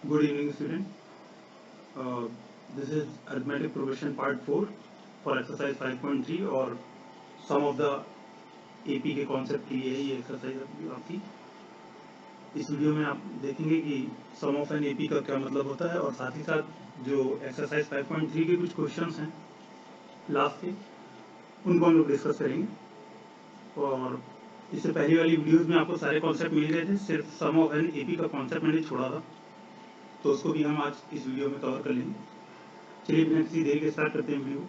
Good evening, student. Uh, this is arithmetic progression part 4 for exercise 5.3 और सम of the AP के concept के लिए ये एक्सरसाइज आपकी। इस वीडियो में आप देखेंगे कि सम ऑफ एन एपी का क्या मतलब होता है और साथ ही साथ जो एक्सरसाइज 5.3 के कुछ क्वेश्चंस हैं लास्ट के, उनको हम लोग डिस्कस करेंगे। और इससे पहली वाली वीडियोस में आपको सारे कॉन्सेप्ट मिल गए थे, सिर्फ सम ऑफ एन एपी का कॉन्सेप्ट मैंने छोड़ा था, तो उसको भी हम आज इस वीडियो में कवर कर लेंगे। चलिए बिना किसी देरी के स्टार्ट करते हैं वीडियो।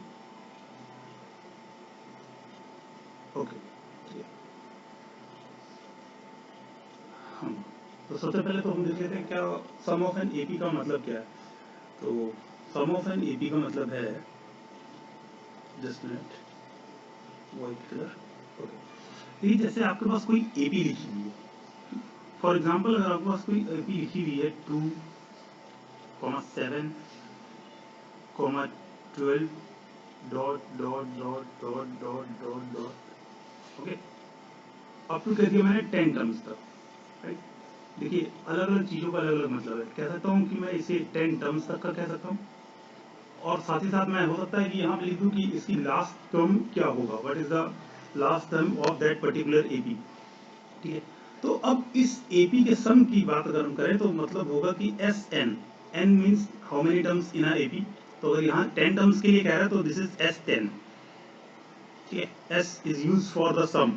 ओके, चलिए हम तो सबसे पहले तो हम देख लेते हैं क्या सम ऑफ एन एपी का मतलब क्या है। तो सम ऑफ एन एपी का मतलब है, just minute, white colour. Okay, ये जैसे आपके पास कोई एपी लिखी हुई है, फॉर एग्जांपल अगर आपके पास कोई एपी लिखी हुई है 2,7,12 dot dot dot dot dot dot dot, okay, up to कह दिया मैंने 10 टर्म्स तक, राइट। देखिए अलग अलग चीज़ों का अलग अलग मतलब है। कह सकता हूँ कि मैं इसे 10 टर्म्स तक का कह सकता हूँ, और साथ ही साथ मैं हो सकता है कि यहाँ पे लिख दूँ कि इसकी लास्ट टर्म क्या होगा, what is the last term of that particular AP. ठीक है, तो अब इस एपी के सम की बात अगर हम करें तो मतलब होगा कि S N, N means how many terms in a AP. तो अगर यहाँ 10 टर्म्स के लिए कह रहा है तो दिस इज एस 10। ठीक है, S is use for the sum.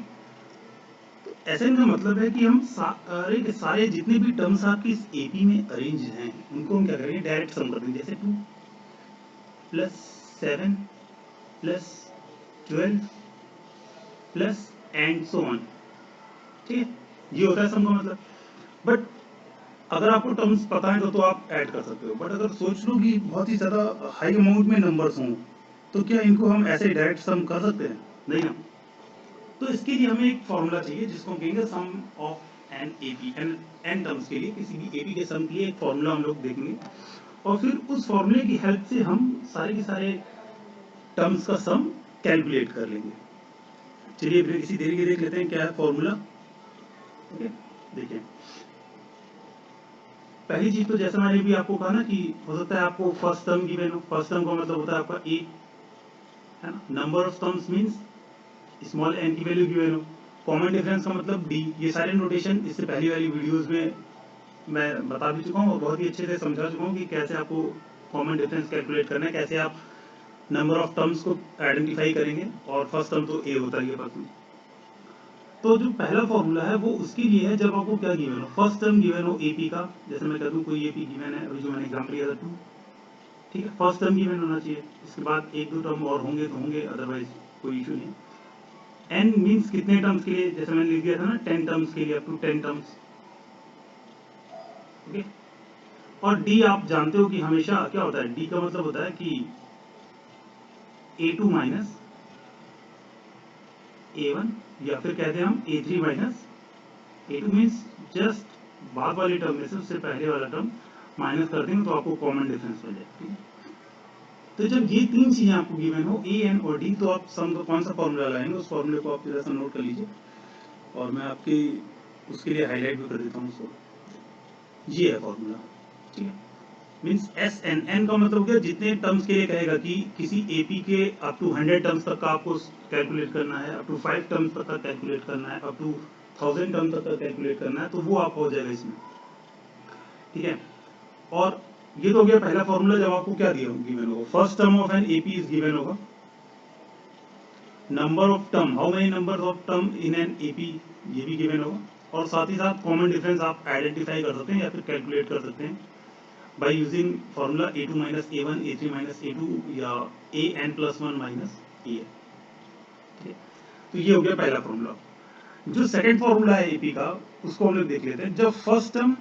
SN का मतलब है कि हम सारे के सारे जितने भी टर्म्स आपके इस एपी में अरेंज हैं उनको हम क्या करेंगे, डायरेक्ट सम कर देंगे। जैसे 2 + 7 + 12 + एंड सो ऑन। ठीक है, ये होता है सम का मतलब। बट अगर आपको टर्म्स पता है तो आप ऐड कर सकते हो। बट अगर सोच लो कि बहुत ही ज्यादा हाई अमाउंट में नंबर्स हों, तो क्या इनको हम ऐसे डायरेक्ट सम कर सकते हैं? नहीं ना। तो इसके लिए हमें एक फॉर्मूला चाहिए जिसको हम कहेंगे sum of an AP. N n terms के लिए, किसी भी एपी के सम के लिए एक फॉर्मूला हम लोग देखेंगे, और फिर उस फॉर्मूले की हेल्प से हम सारे के सारे टर्म्स का सम कैलकुलेट कर लेंगे। चलिए फिर किसी देरी के देख लेते हैं क्या है फॉर्मूला। ओके, देखिए पहली चीज तो जैसा मैंने भी आपको कहा ना कि हो सकता है आपको फर्स्ट टर्म गिवन हो। फर्स्ट टर्म का मतलब होता है आपका ए, है ना। Number of terms means small N की वैल्यू गिवन हो। कॉमन डिफरेंस का मतलब डी। ये सारे नोटेशन इससे पहली वाली वीडियोस में मैं बता भी चुका हूँ और बहुत ही अच्छे से समझा चुका हूँ कि कैसे आपको कॉमन डिफरेंस कैलकुलेट करना है, कैसे आप नंबर ऑफ टर्म्स को आइडेंटिफाई करेंगे। और फर्स्ट टर्म तो ए होता ही है फर्स्ट में। तो जो पहला फॉर्मूला है वो उसके लिए है जब आपको क्या गिवन हो, फर्स्ट टर्म गिवन हो एपी का। जैसे मैं कह दूँ कोई एपी गिवन है, अभी जो मैंने एग्जाम्पल लिया था 2, ठीक है, फर्स्ट टर्म गिवन होना चाहिए। इसके बाद एक दो टर्म और होंगे तो होंगे, अदरवाइज कोई इशू नहीं। एन मीन्स कितने टर्म्स के लिए, जैसे मैंने लिख दिया था ना 10 टर्म्स के लिए, अप टू 10 टर्म्स। ओके, और डी आप जानते हो कि हमेशा क्या होता है, डी का मतलब होता है कि A2 माइनस A1, या फिर कहते हैं हम A3 minus A2 means just बाद वाली टर्म में से उससे पहले वाला टर्म माइनस कर देंगे तो आपको कॉमन डिफरेंस मिल जाएगा। तो जब ये तीन चीजें आपको गिवन हो, ए एन और डी, तो आप सम का कौन सा फॉर्मूला लाएंगे, उस फॉर्मूले को आप जरा सा नोट कर लीजिए, और मैं आपकी उसके लिए हाईलाइट भी कर देता हूँ उसको। ये है फॉर्मूला, ठीक है। मीन्स एस एन, एन का मतलब क्या, जितने टर्म्स के लिए कहेगा कि किसी एपी के अप टू 100 टर्म्स तक का आपको कैलकुलेट करना है, अप टू 5 टर्म्स तक का कैलकुलेट करना है, अप टू 1000 टर्म्स तक का कैलकुलेट करना है, तो वो आपको हो जाएगा इसमें। ठीक है, और ये तो हो गया पहला फॉर्मूला जब आपको क्या दिया गिवन होगा, first term of an AP is given होगा, number of term, how many number of term in an AP, ये भी गिवन होगा, और साथ ही साथ कॉमन डिफरेंस आप आइडेंटिफाई कर सकते हैं या फिर कैलकुलेट कर सकते हैं by using formula a2 minus a1 a3 minus a2 या an+1 minus an। ठीक है, तो ये हो गया पहला फॉर्मूला। जो सेकंड फॉर्मूला है एपी का, उसको हम लोग देख लेते हैं। जब फर्स्ट टर्म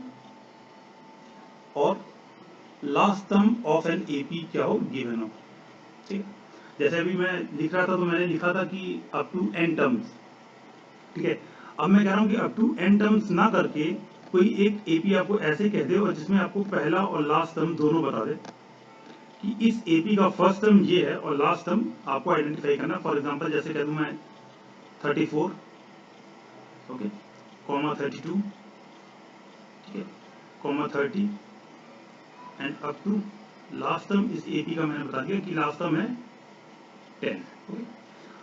और last term of an AP क्या हो, गिवन हो। ठीक है, जैसे अभी मैं लिख रहा था तो मैंने लिखा था कि अप टू एन टर्म्स। ठीक है, अब मैं कह रहा हूं कि अप टू एन टर्म्स ना करके कोई एक एपी आपको ऐसे कह दे और जिसमें आपको पहला और लास्ट टर्म दोनों बता दे कि इस एपी का फर्स्ट टर्म ये है और लास्ट टर्म आपको आइडेंटिफाई करना। फॉर एग्जांपल जैसे कह दूं मैं 34, ओके, कॉमा 32, ठीक है, comma 30, and up to last term इस एपी का मैंने बता दिया कि लास्ट टर्म है 10। ओके,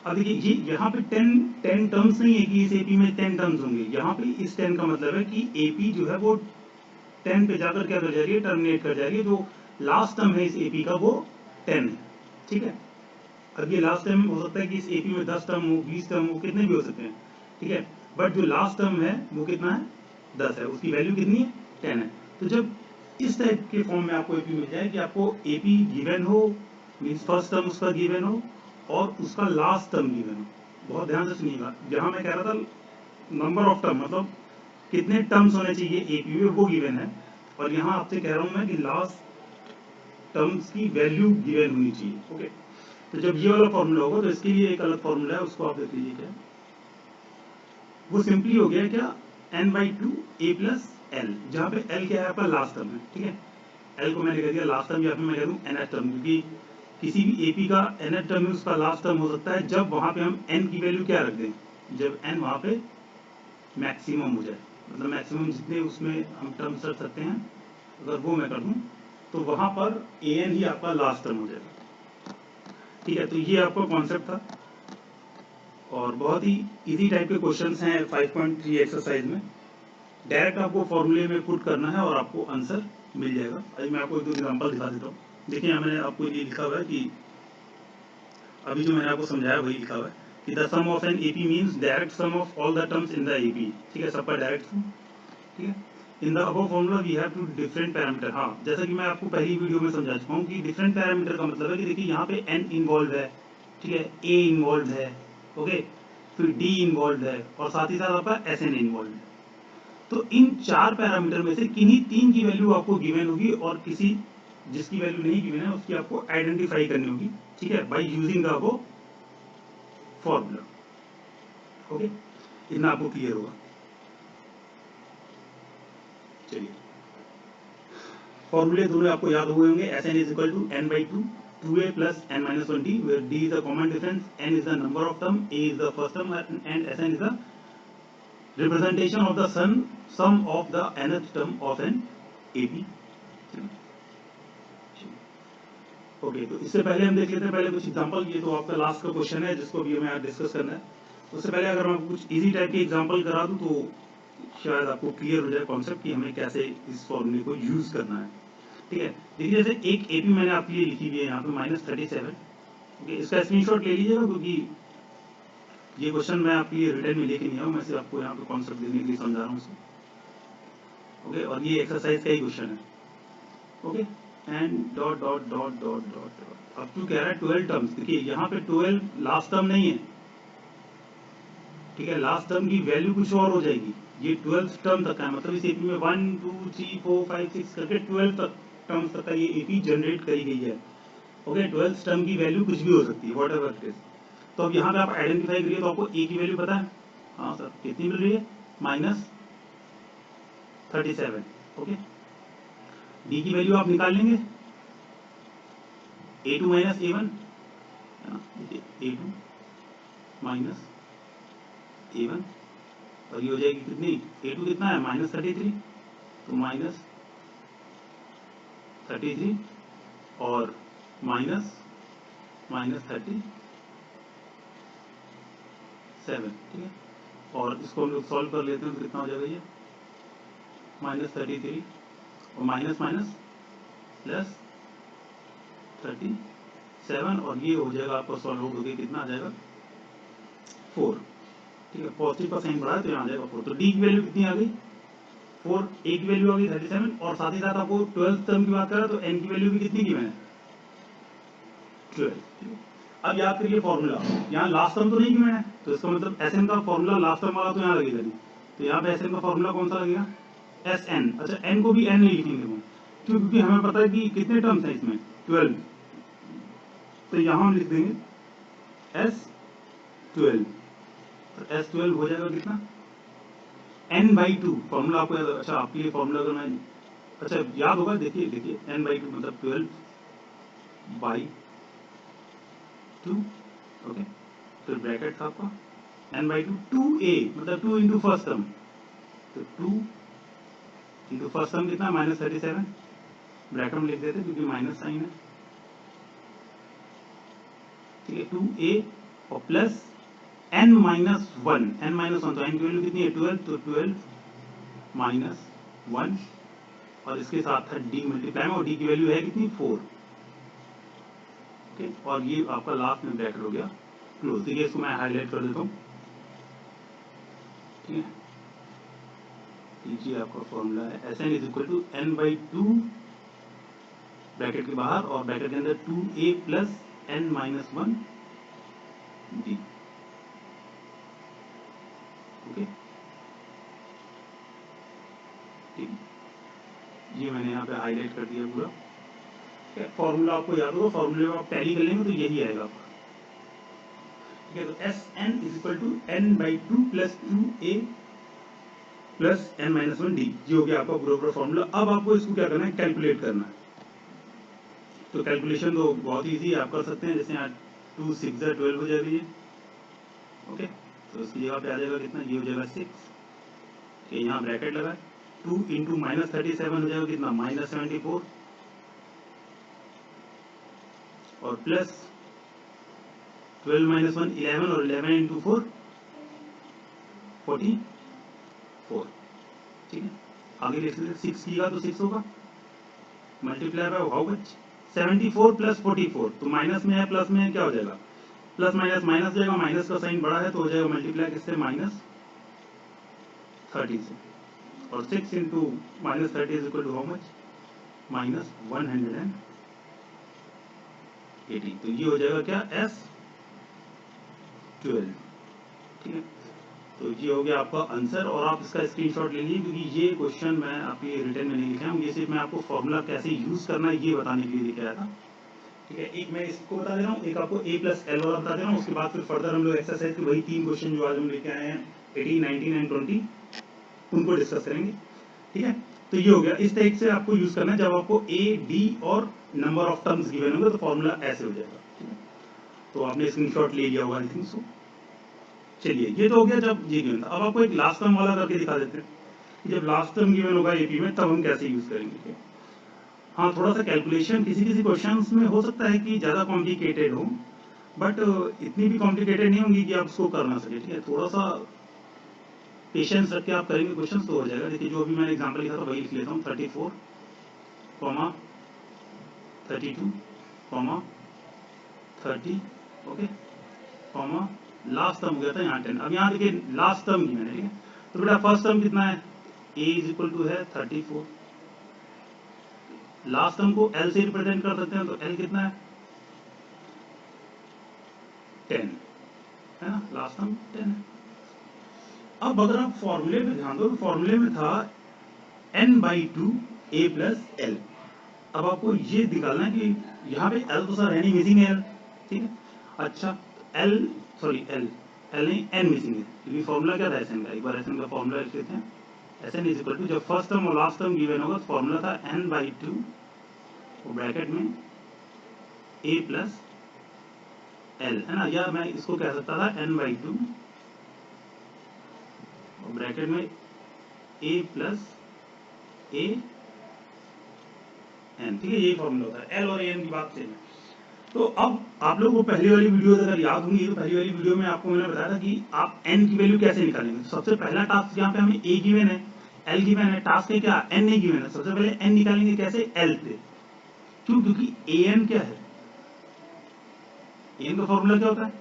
अब देखिए ये यहाँ पे 10 टर्म्स नहीं है कि इस एपी में 10 टर्म्स होंगे। यहाँ पे इस 10 का मतलब है कि एपी जो है वो 10 पे जाकर क्या कर जा रही है, टर्मिनेट कर जा रही है। जो लास्ट टर्म है इस एपी का वो 10 है। ठीक है, अब ये लास्ट टर्म हो सकता है कि इस एपी में 10 टर्म हो, 20 टर्म हो, कितने भी हो सकते हैं। ठीक है, बट जो लास्ट टर्म है वो कितना है, 10 है, उसकी वैल्यू कितनी है, 10 है। तो जब इस टाइप के फॉर्म में आपको एपी मिल जाए कि आपको एपी गिवन हो, मीन्स फर्स्ट टर्म उसका गिवन हो और उसका लास्ट टर्म गिवन हो, बहुत ध्यान से सुनिएगा। जहां मैं कह रहा था नंबर ऑफ टर्म मतलब कितने टर्म्स होने चाहिए एपी में वो गिवन है, और यहाँ आपसे कह रहा हूं मैं कि लास्ट टर्म्स की वैल्यू गिवन होनी चाहिए। ओके, तो जब ये वाला फॉर्मूला होगा तो इसके लिए एक अलग फॉर्मूला है, उसको आप देख लीजिए क्या वो सिंपली हो गया क्या, n/2 a प्लस एल, जहाँ पे l क्या है आपका लास्ट टर्म है। ठीक है, l को मैंने कह दिया लास्ट टर्म, या फिर मैं कह दूं nth टर्म, क्योंकि किसी भी एपी का nth टर्म में उसका लास्ट टर्म हो सकता है जब वहां पे हम n की वैल्यू क्या रख दें, जब n वहां पे मैक्सिमम हो जाए, मतलब मैक्सिमम जितने उसमें हम टर्म्स रख सकते हैं अगर वो मैं कर दूं तो वहां पर an ही आपका लास्ट टर्म हो जाएगा। ठीक है, तो ये आपका कॉन्सेप्ट था और बहुत ही इजी टाइप के क्वेश्चंस हैं 5.3 एक्सरसाइज में। डायरेक्ट आपको फॉर्मूले में पुट करना है और आपको आंसर मिल जाएगा। अभी मैं आपको एक दो एग्जांपल दिखा देता हूँ। देखिए यहाँ मैंने आपको ये लिखा हुआ है कि अभी जो मैंने आपको समझाया वही लिखा हुआ है कि the sum of an AP means direct sum of all the terms in the AP. ठीक है, सबका डायरेक्ट सम। ठीक है, in the above formula we have two different parameter. हाँ, जैसा कि मैं आपको पहली वीडियो में समझा चुका हूँ कि डिफरेंट पैरामीटर का मतलब है कि देखिए यहाँ पे n इन्वॉल्व है, ठीक है, a इन्वॉल्व है, ओके, फिर d इन्वॉल्व है और साथ ही साथ आपका SN इन्वॉल्व है। तो इन 4 पैरामीटर में से किन्हीं 3 की वैल्यू आपको गिवन होगी और किसी जिसकी वैल्यू नहीं गिवन है उसकी आपको आइडेंटिफाई करनी होगी। ठीक है, by using the above formula. Okay, इतना आपको क्लियर होगा। चलिए, फॉर्मूले दोनों आपको याद हुए होंगे। Sn is equal to n/2 2a plus n minus 1d, where d is the common difference, n is the number of term, a is the first term, and Sn is the representation of the sum of the nth term of an AP। Okay, तो इससे पहले हम देख लेते हैं पहले कुछ example. ये तो आपका लास्ट का क्वेश्चन है जिसको भी हमें आज डिस्कस करना है। उससे पहले अगर मैं कुछ इजी टाइप के एग्जांपल करा दूं तो शायद आपको क्लियर हो जाए कॉन्सेप्ट कि हमें कैसे इस फॉर्मूले को यूज करना है। ठीक है, देखिए जैसे एक एपी मैंने आपके लिए लिखी हुई है यहाँ पे -37। ओके, इसका स्क्रीनशॉट ले लीजिएगा क्योंकि ये क्वेश्चन मैं आपके लिए रिटर्न में लेके नहीं आया हूँ, मैं सिर्फ आपको यहाँ पे कॉन्सेप्ट देने के लिए समझा रहा हूँ इसको। ओके, और ये एक्सरसाइज का ही क्वेश्चन है। Okay, and dot dot dot dot dot अब टू कह रहा है 12 टर्म्स। देखिए यहाँ पे 12 लास्ट टर्म नहीं है। ठीक है, लास्ट टर्म की वैल्यू कुछ और हो जाएगी। ये 12 टर्म तक है, मतलब इस एपी में 1 2 3 4 5 6 करके 12 तक टर्म्स तक का ये एपी जनरेट करी गई है। ओके, 12 टर्म की वैल्यू कुछ भी हो सकती है, वॉट एवर इट इज। तो अब यहाँ पे आप आइडेंटिफाई करिए, तो आपको ए की वैल्यू पता है। हाँ सर, कितनी मिल रही है, -37। ओके, डी की वैल्यू आप निकाल लेंगे, a2 माइनस a1 है ना, a2 माइनस a1 और ये हो जाएगी कितनी, a2 कितना है -33, तो -33 और -37। ठीक है, और इसको हम लोग सॉल्व कर लेते हैं तो कितना हो जाएगा ये -33 और माइनस माइनस प्लस 37 और ये हो जाएगा आपको सॉल्व होकर कितना आ जाएगा 4। ठीक है, पॉजिटिव का साइन बढ़ा है तो यहाँ आ जाएगा 4। तो डी की वैल्यू कितनी आ गई 4, ए की वैल्यू आ गई 37 और साथ ही साथ आपको 12th टर्म की बात करें तो एन की वैल्यू भी कितनी की मैंने 12। अब याद करिए फॉर्मूला, यहाँ लास्ट टर्म तो नहीं की मैंने, तो इसका मतलब एसएन का फॉर्मूला लास्ट टर्म वाला तो यहाँ लगेगा नहीं, तो यहाँ पे एसएन का फॉर्मूला कौन सा लगेगा एसएन। अच्छा, एन को भी एन नहीं लिखेंगे हम, क्यों, क्योंकि हमें पता है कि कितने टर्म्स हैं इसमें 12, तो यहाँ हम लिख देंगे S12। तो S12 हो जाएगा कितना n/2। फॉर्मूला आपको याद, अच्छा आपके लिए फॉर्मूला अगर मैं, अच्छा याद होगा, देखिए देखिए n/2 मतलब 12/2। ओके, फिर ब्रैकेट था आपका n/2 2a मतलब 2 इंटू फर्स्ट टर्म, तो 2 इंटू फर्स्ट टर्म कितना -37 ब्रैकेट में लिख देते हैं क्योंकि माइनस साइन है, ठीक है, 2a और प्लस n माइनस वन, तो n की वैल्यू कितनी है 12, तो 12 माइनस 1 और इसके साथ है d मल्टीप्लाई में, और d की वैल्यू है कितनी 4, ओके, और ये आपका लास्ट में ब्रैकेट हो गया क्लोज। देखिए इसको मैं हाईलाइट कर देता हूँ, ठीक है, लीजिए आपका फॉर्मूला है Sn is equal to n/2 bracket के बाहर और ब्रैकेट के अंदर 2a plus n minus 1 d, okay, ठीक, ये मैंने यहाँ पे हाईलाइट कर दिया पूरा। फॉर्मूला आपको याद होगा, फॉर्मूले में आप टैली कर लेंगे तो यही आएगा आपका, ठीक है। तो Sn is equal to n/2 plus 2a plus n minus 1 d, ये हो गया आपका पूरा फॉर्मूला। अब आपको इसको क्या करना है, कैलकुलेट करना है। तो कैलकुलेशन तो बहुत इजी है, आप कर सकते हैं। जैसे यहाँ 2 6 12 हो जाएगी ये, ओके, तो उसकी जगह पे आ जाएगा कितना, ये हो जाएगा 6, कि यहाँ ब्रैकेट लगा 2 इंटू माइनस 37 हो जाएगा कितना, माइनस 74, और प्लस 12 माइनस 1 11, और 11 इंटू 4 44, ठीक है। आगे लिख लेते 6 कीगा तो 6 होगा, multiply by how much 74 plus 44, तो माइनस में है प्लस में है, क्या हो जाएगा, प्लस माइनस माइनस जाएगा, माइनस का साइन बड़ा है तो हो जाएगा मल्टीप्लाई किससे, माइनस 30 से, और 6 into minus 30 is equal to how much, minus 180, तो ये हो जाएगा क्या, S12, ठीक है। तो ये हो गया आपका आंसर, और आप इसका स्क्रीनशॉट ले लीजिए क्योंकि ये क्वेश्चन मैं आपके रिटर्न में नहीं लिखा हूँ, ये सिर्फ मैं आपको फॉर्मूला कैसे यूज करना है ये बताने के लिए लेके आया था, ठीक है। एक मैं इसको बता दे रहा हूँ, एक आपको a प्लस एल वाला बता दे रहा हूँ, उसके बाद फिर फर्दर हम लोग एक्सरसाइज के वही 3 क्वेश्चन जो आज हम लेके आए हैं 18, 19 एंड 20 उनको डिस्कस करेंगे, ठीक है। तो ये हो गया, इस तरीके से आपको यूज करना है। जब आपको a d और नंबर ऑफ टर्म्स गिवन होंगे तो फॉर्मूला ऐसे हो जाएगा, ठीक है। तो आपने स्क्रीनशॉट ले लिया होगा आई थिंक सो। चलिए ये तो हो गया जब ये गिवन था। अब आपको एक लास्ट टर्म वाला करके दिखा देते हैं कि जब लास्ट टर्म गिवन होगा एपी में तब हम कैसे यूज करेंगे। हाँ, थोड़ा सा कैलकुलेशन किसी किसी क्वेश्चंस में हो सकता है कि ज़्यादा कॉम्प्लिकेटेड हो, बट इतनी भी कॉम्प्लिकेटेड नहीं होंगी कि आप उसको कर ना सके, ठीक है। थोड़ा सा पेशेंस रख के आप करेंगे क्वेश्चन तो हो जाएगा। देखिए जो अभी मैंने एग्जाम्पल लिखा था वही लिख लेता हूँ, 34, 32, 30, ओके, कॉमा लास्ट टर्म हो गया था यहाँ 10। अब यहाँ देखिए लास्ट टर्म की मैंने, ठीक है। तो बेटा फर्स्ट टर्म कितना है, a इज इक्वल टू है 34, लास्ट टर्म को l से रिप्रेजेंट कर सकते हैं, तो l कितना है 10, है ना, लास्ट टर्म 10 है। अब अगर आप फॉर्मूले पे ध्यान दो तो फॉर्मूले में था n/2 a प्लस l। अब आपको ये निकालना है कि यहाँ पे l तो सर है नहीं, मिसिंग है l, ठीक है। अच्छा l नहीं n मिसिंग है, क्योंकि फॉर्मूला क्या था Sn का, एक बार Sn का फॉर्मूला लिख लेते हैं। Sn इज इक्वल टू जब फर्स्ट टर्म और लास्ट टर्म गिवन होगा तो फॉर्मूला था n/2 और ब्रैकेट में a प्लस l, है ना, या मैं इसको कह सकता था n/2 और ब्रैकेट में a प्लस a n, ठीक है। यही फॉर्मूला होता है, l और a n की बात सेम है। तो अब आप लोगों को पहली वाली वीडियो अगर याद होंगी तो पहली वाली वीडियो में आपको मैंने बताया था कि आप n की वैल्यू कैसे निकालेंगे। तो सबसे पहला टास्क यहाँ पे हमें a गिवन है, l गिवन है, टास्क है क्या, n नहीं गिवन है। सबसे पहले n निकालेंगे कैसे, l पे, क्यों, क्योंकि an क्या है, an का फॉर्मूला क्या होता है,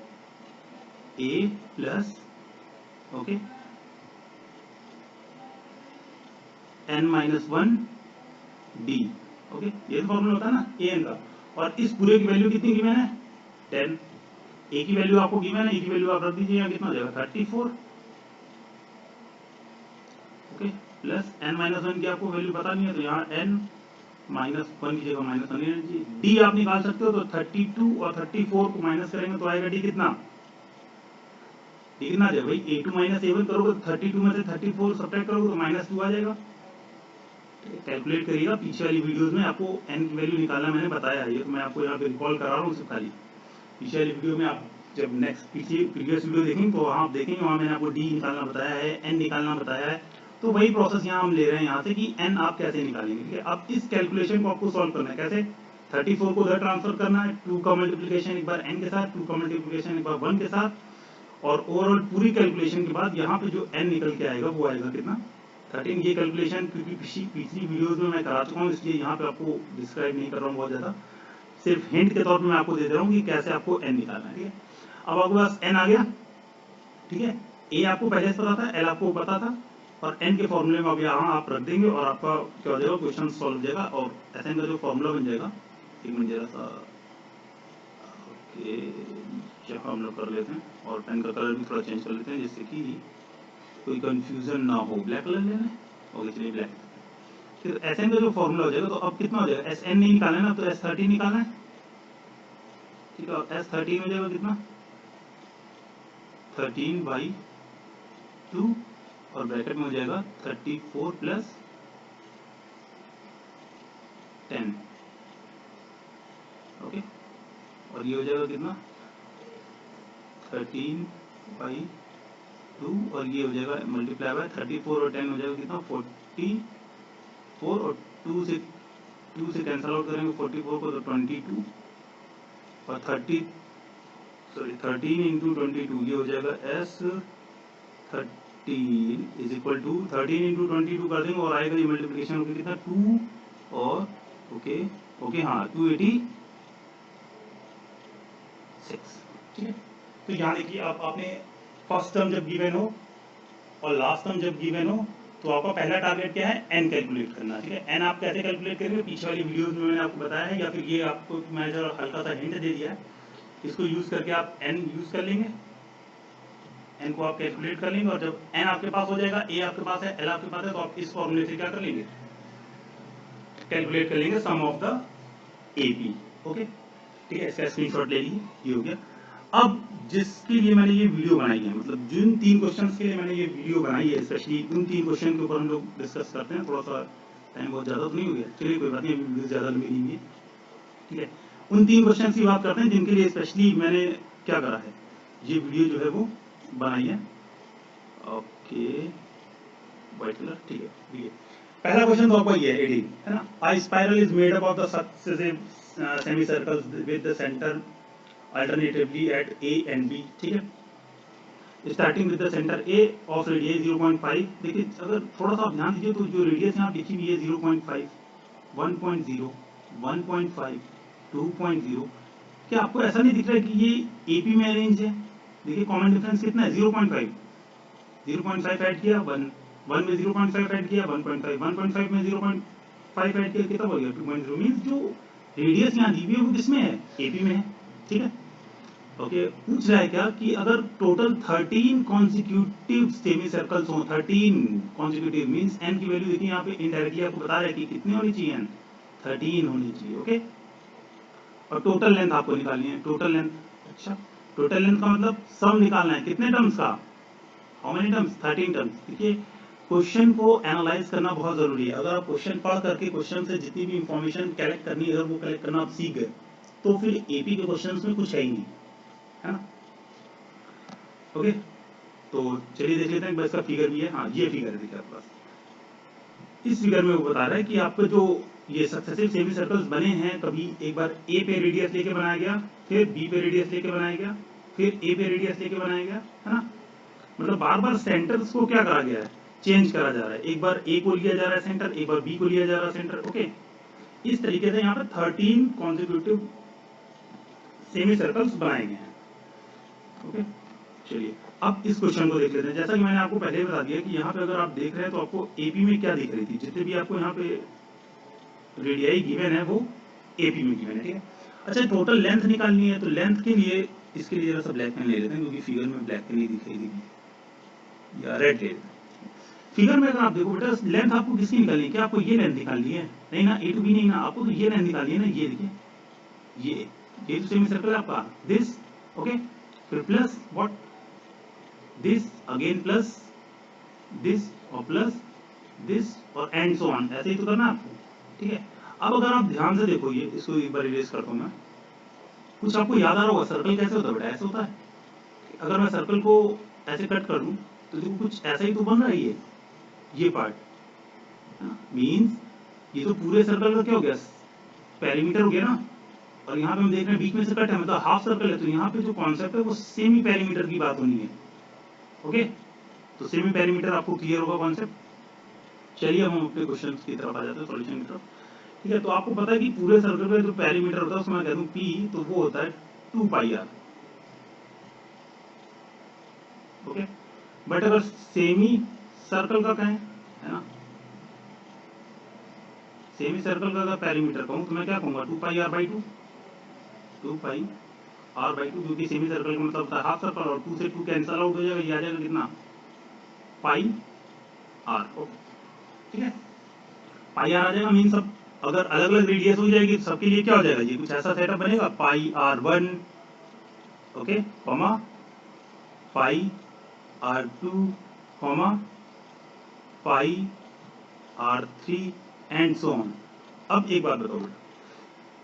a plus okay n minus 1 d, okay, ये तो फॉर्मूला होता है ना an का। और इस पूरे की वैल्यू कितनी गिवन है 10, a की वैल्यू आपको गिवन है, a की वैल्यू आप रख दीजिए, यहाँ कितना हो जाएगा 34, ओके, प्लस n माइनस 1 की आपको वैल्यू पता नहीं है तो यहाँ n माइनस 1 की जगह माइनस 1 लेना चाहिए। d आप निकाल सकते हो तो 32 और 34 को माइनस करेंगे तो आएगा d कितना, d कितना आ जाएगा भाई, a2 माइनस a1 करोगे तो 32 में से 34 सब्ट्रैक्ट करोगे तो माइनस 2 आ जाएगा। कैलकुलेट करिएगा, पीछे वाली वीडियोस में आपको n की वैल्यू निकालना मैंने बताया है, ये तो मैं आपको यहाँ पे रिकॉल करा रहा हूँ सिर्फ खाली। पीछे वाली वीडियो में आप जब नेक्स्ट प्रीवियस वीडियो देखेंगे तो वहाँ आप देखेंगे, वहाँ मैंने आपको d निकालना बताया है, n निकालना बताया है, तो वही प्रोसेस यहाँ हम ले रहे हैं यहाँ से कि n आप कैसे निकालेंगे, ठीक है। अब इस कैलकुलेशन को आपको सॉल्व करना है कैसे, 34 को उधर ट्रांसफर करना है, 2 का मल्टीप्लिकेशन एक बार n के साथ, 2 का मल्टीप्लिकेशन एक बार 1 के साथ, और ओवरऑल पूरी कैलकुलेशन के बाद यहाँ पे जो n निकल के आएगा वो आएगा कितना 13। ये कैलकुलेशन क्योंकि पिछली वीडियोस में मैं करा चुका हूँ, इसलिए यहाँ पे आपको डिस्क्राइब नहीं कर रहा हूँ बहुत ज़्यादा, सिर्फ हिंट के तौर पे मैं आपको दे दे रहा हूँ कि कैसे आपको n निकालना है, ठीक है। अब आपके पास n आ गया, ठीक है। a आपको पहले से पता था, l आपको पता था, और n के फॉर्मूले में अब यहाँ आप रख देंगे और आपका क्या हो जाएगा, क्वेश्चन सॉल्व हो जाएगा। और Sn का जो फॉर्मूला बन जाएगा, एक मिनट जरा सा, ओके यहाँ हम लोग कर लेते हैं और पेन का कलर भी थोड़ा चेंज कर लेते हैं जिससे कि कोई कंफ्यूजन ना हो। ब्लैक कलर लेना है, ओके चलिए ब्लैक। फिर Sn का जो फॉर्मूला हो जाएगा, तो अब कितना हो जाएगा, Sn नहीं निकालना है ना, तो S13 निकालना है, ठीक है। और S13 हो जाएगा कितना 13/2 और ब्रैकेट में हो जाएगा 34 + 10, ओके। और ये हो जाएगा कितना 13/2 और ये हो जाएगा मल्टीप्लाई बाय 34 और 10 हो जाएगा कितना 44 और 2 से कैंसिल आउट करेंगे 44 को, तो 22 और 13 इंटू 22 ये हो जाएगा S13 is equal to 13 into 22 कर देंगे और आएगा ये मल्टीप्लिकेशन होकर कितना 2 और ओके हाँ 286, ठीक है। तो यहाँ देखिए आप आपने फर्स्ट टर्म जब गिवन हो और लास्ट टर्म जब गिवन हो तो आपका पहला टारगेट क्या है, n कैलकुलेट करना, ठीक है। n आप कैसे कैलकुलेट करेंगे, पीछे वाली वीडियोस में मैंने आपको बताया है, या फिर ये आपको मैं जो हल्का सा हिंट दे दिया है, इसको यूज करके आप n यूज कर लेंगे, n को आप कैलकुलेट कर लेंगे, और जब n आपके पास हो जाएगा, a आपके पास है, l आपके पास है, तो आप इस फॉर्मूले से क्या कर लेंगे, कैलकुलेट कर लेंगे सम ऑफ द AP, ओके, ठीक है। इसका स्क्रीनशॉट ले लीजिए, ये हो गया। अब जिसके लिए मैंने ये वीडियो बनाई है, मतलब जिन 3 क्वेश्चंस के लिए मैंने ये वीडियो बनाई है, स्पेशली उन 3 क्वेश्चन के ऊपर हम लोग डिस्कस करते हैं। थोड़ा सा टाइम बहुत ज़्यादा तो नहीं हो गया, चलिए कोई बात नहीं, अभी वीडियो ज़्यादा लंबी नहीं है, ठीक है। उन 3 क्वेश्चन की बात करते हैं जिनके लिए स्पेशली मैंने क्या करा है, ये वीडियो जो है वो बनाई है, ओके व्हाइट कलर, ठीक है, देखिए पहला क्वेश्चन तो आपका ये है 18, है ना। A spiral is made up of the successive semi circles with the centre alternatively at A and B, ठीक है। Starting with the centre A of radius 0.5, देखिए अगर थोड़ा सा आप ध्यान दीजिए तो जो रेडियस यहाँ लिखी हुई है 0.5, 1.0, 1.5, 2.0, क्या आपको ऐसा नहीं दिख रहा है कि ये AP में अरेंज है। देखिए कॉमन डिफरेंस कितना है 0.5, 0.5 ऐड किया 1 में 0.5 ऐड किया 1.5, 1.5 में 0.5 ऐड किया कितना हो गया 2.0, मींस जो रेडियस यहाँ दी हुई है वो किसमें है, AP में है, ठीक है। ओके पूछ रहा है क्या कि अगर टोटल 13 कॉन्सिक्यूटिव सेमी सर्कल्स हो, 13 कॉन्सिक्यूटिव मींस n की वैल्यू देखिए यहाँ पे इनडायरेक्टली आपको बता रहा है कि कितनी होनी चाहिए, n 13 होनी चाहिए, ओके। और टोटल लेंथ आपको निकालनी है, टोटल लेंथ, अच्छा टोटल लेंथ का मतलब सम निकालना है कितने टर्म्स का, हाउ मेनी टर्म्स, 13 टर्म्स। देखिए क्वेश्चन को एनालाइज करना बहुत जरूरी है। अगर आप क्वेश्चन पढ़ करके क्वेश्चन से जितनी भी इंफॉर्मेशन कलेक्ट करनी है, अगर वो कलेक्ट करना आप सीख गए तो फिर AP के क्वेश्चंस में कुछ है ही नहीं, है ना, ओके। तो चलिए देख लेते हैं, बस इसका फिगर भी है, हाँ ये फिगर है देखिए आपके पास। इस फिगर में वो बता रहा है कि आपको जो ये सक्सेसिव सेमी सर्कल्स बने हैं, कभी एक बार A पे रेडियस लेके बनाया गया, फिर B पे रेडियस लेके बनाया गया, फिर A पे रेडियस लेके बनाया गया, है ना। मतलब बार बार सेंटर्स को क्या करा गया है, चेंज करा जा रहा है। एक बार A को लिया जा रहा है सेंटर, एक बार B को लिया जा रहा है सेंटर, ओके। इस तरीके से यहाँ पर 13 कॉन्सिक्यूटिव सेमी सर्कल्स बनाए गए हैं, ओके। चलिए अब इस क्वेश्चन को देख लेते हैं। जैसा कि मैंने आपको पहले ही बता दिया कि यहाँ पे अगर आप देख रहे हैं तो आपको AP में क्या दिख रही थी, जितने भी आपको यहाँ पे रेडियाई गिवन है वो AP में गिवन है, ठीक है। अच्छा टोटल लेंथ निकालनी है, तो लेंथ के लिए इसके लिए जरा सा ब्लैक पेन ले लेते हैं क्योंकि फिगर में ब्लैक पेन नहीं दिख रही थी, या रेड ले लेते हैं। फिगर में अगर आप देखो बेटा लेंथ आपको किसकी निकालनी है, क्या आपको ये लेंथ निकालनी है, नहीं ना, A to B नहीं ना, आपको तो ये लेंथ निकालनी है ना, ये देखिए ये तो सेमी सर्कल है आपका, दिस, ओके। फिर plus what, this again plus this और प्लस दिस और एंड सो ऑन, ऐसे ही तो करना आपको, ठीक है। अब अगर आप ध्यान से देखो, ये इसको एक बार इरेज करता हूं मैं, कुछ आपको याद आ रहा होगा सर्कल कैसे होता है बेटा, ऐसे होता है। अगर मैं सर्कल को ऐसे कट कर दूं तो देखो कुछ ऐसा ही तो बन रहा है, ये ये पार्ट मीन्स ये तो पूरे सर्कल का क्या हो गया, पेरीमीटर हो गया ना, और यहाँ पे हम देख रहे हैं बीच में से कट है मतलब हाफ सर्कल है, तो यहाँ पे जो कॉन्सेप्ट है वो सेमी पेरीमीटर की बात होनी है। ओके, तो सेमी पेरीमीटर आपको क्लियर होगा कॉन्सेप्ट। चलिए हम अपने क्वेश्चन की तरफ आ जाते हैं, सॉल्यूशन की तरफ। ठीक है, तो आपको पता है कि पूरे सर्कल का जो पेरीमीटर होता है उसमें मैं कह दूं पी, तो वो होता है 2πr। ओके, बट अगर सेमी सर्कल का कहें, है ना, सेमी सर्कल का अगर पेरीमीटर कहूं तो मैं क्या कहूंगा 2πr/2, 2πr/2, क्योंकि सेमी सर्कल का मतलब होता है हाफ सर्कल, और 2 से 2 कैंसल आउट हो जाएगा, ये आ जाएगा कितना, पाई आर। ठीक है, पाई आर आ जाएगा, मीन सब अगर अलग अलग रेडियस हो जाएगी तो सबके लिए क्या हो जाएगा, ये कुछ ऐसा सेटअप बनेगा, pi r 1, okay, comma pi r 2, comma pi r 3 and so on. अब एक बात बताओ,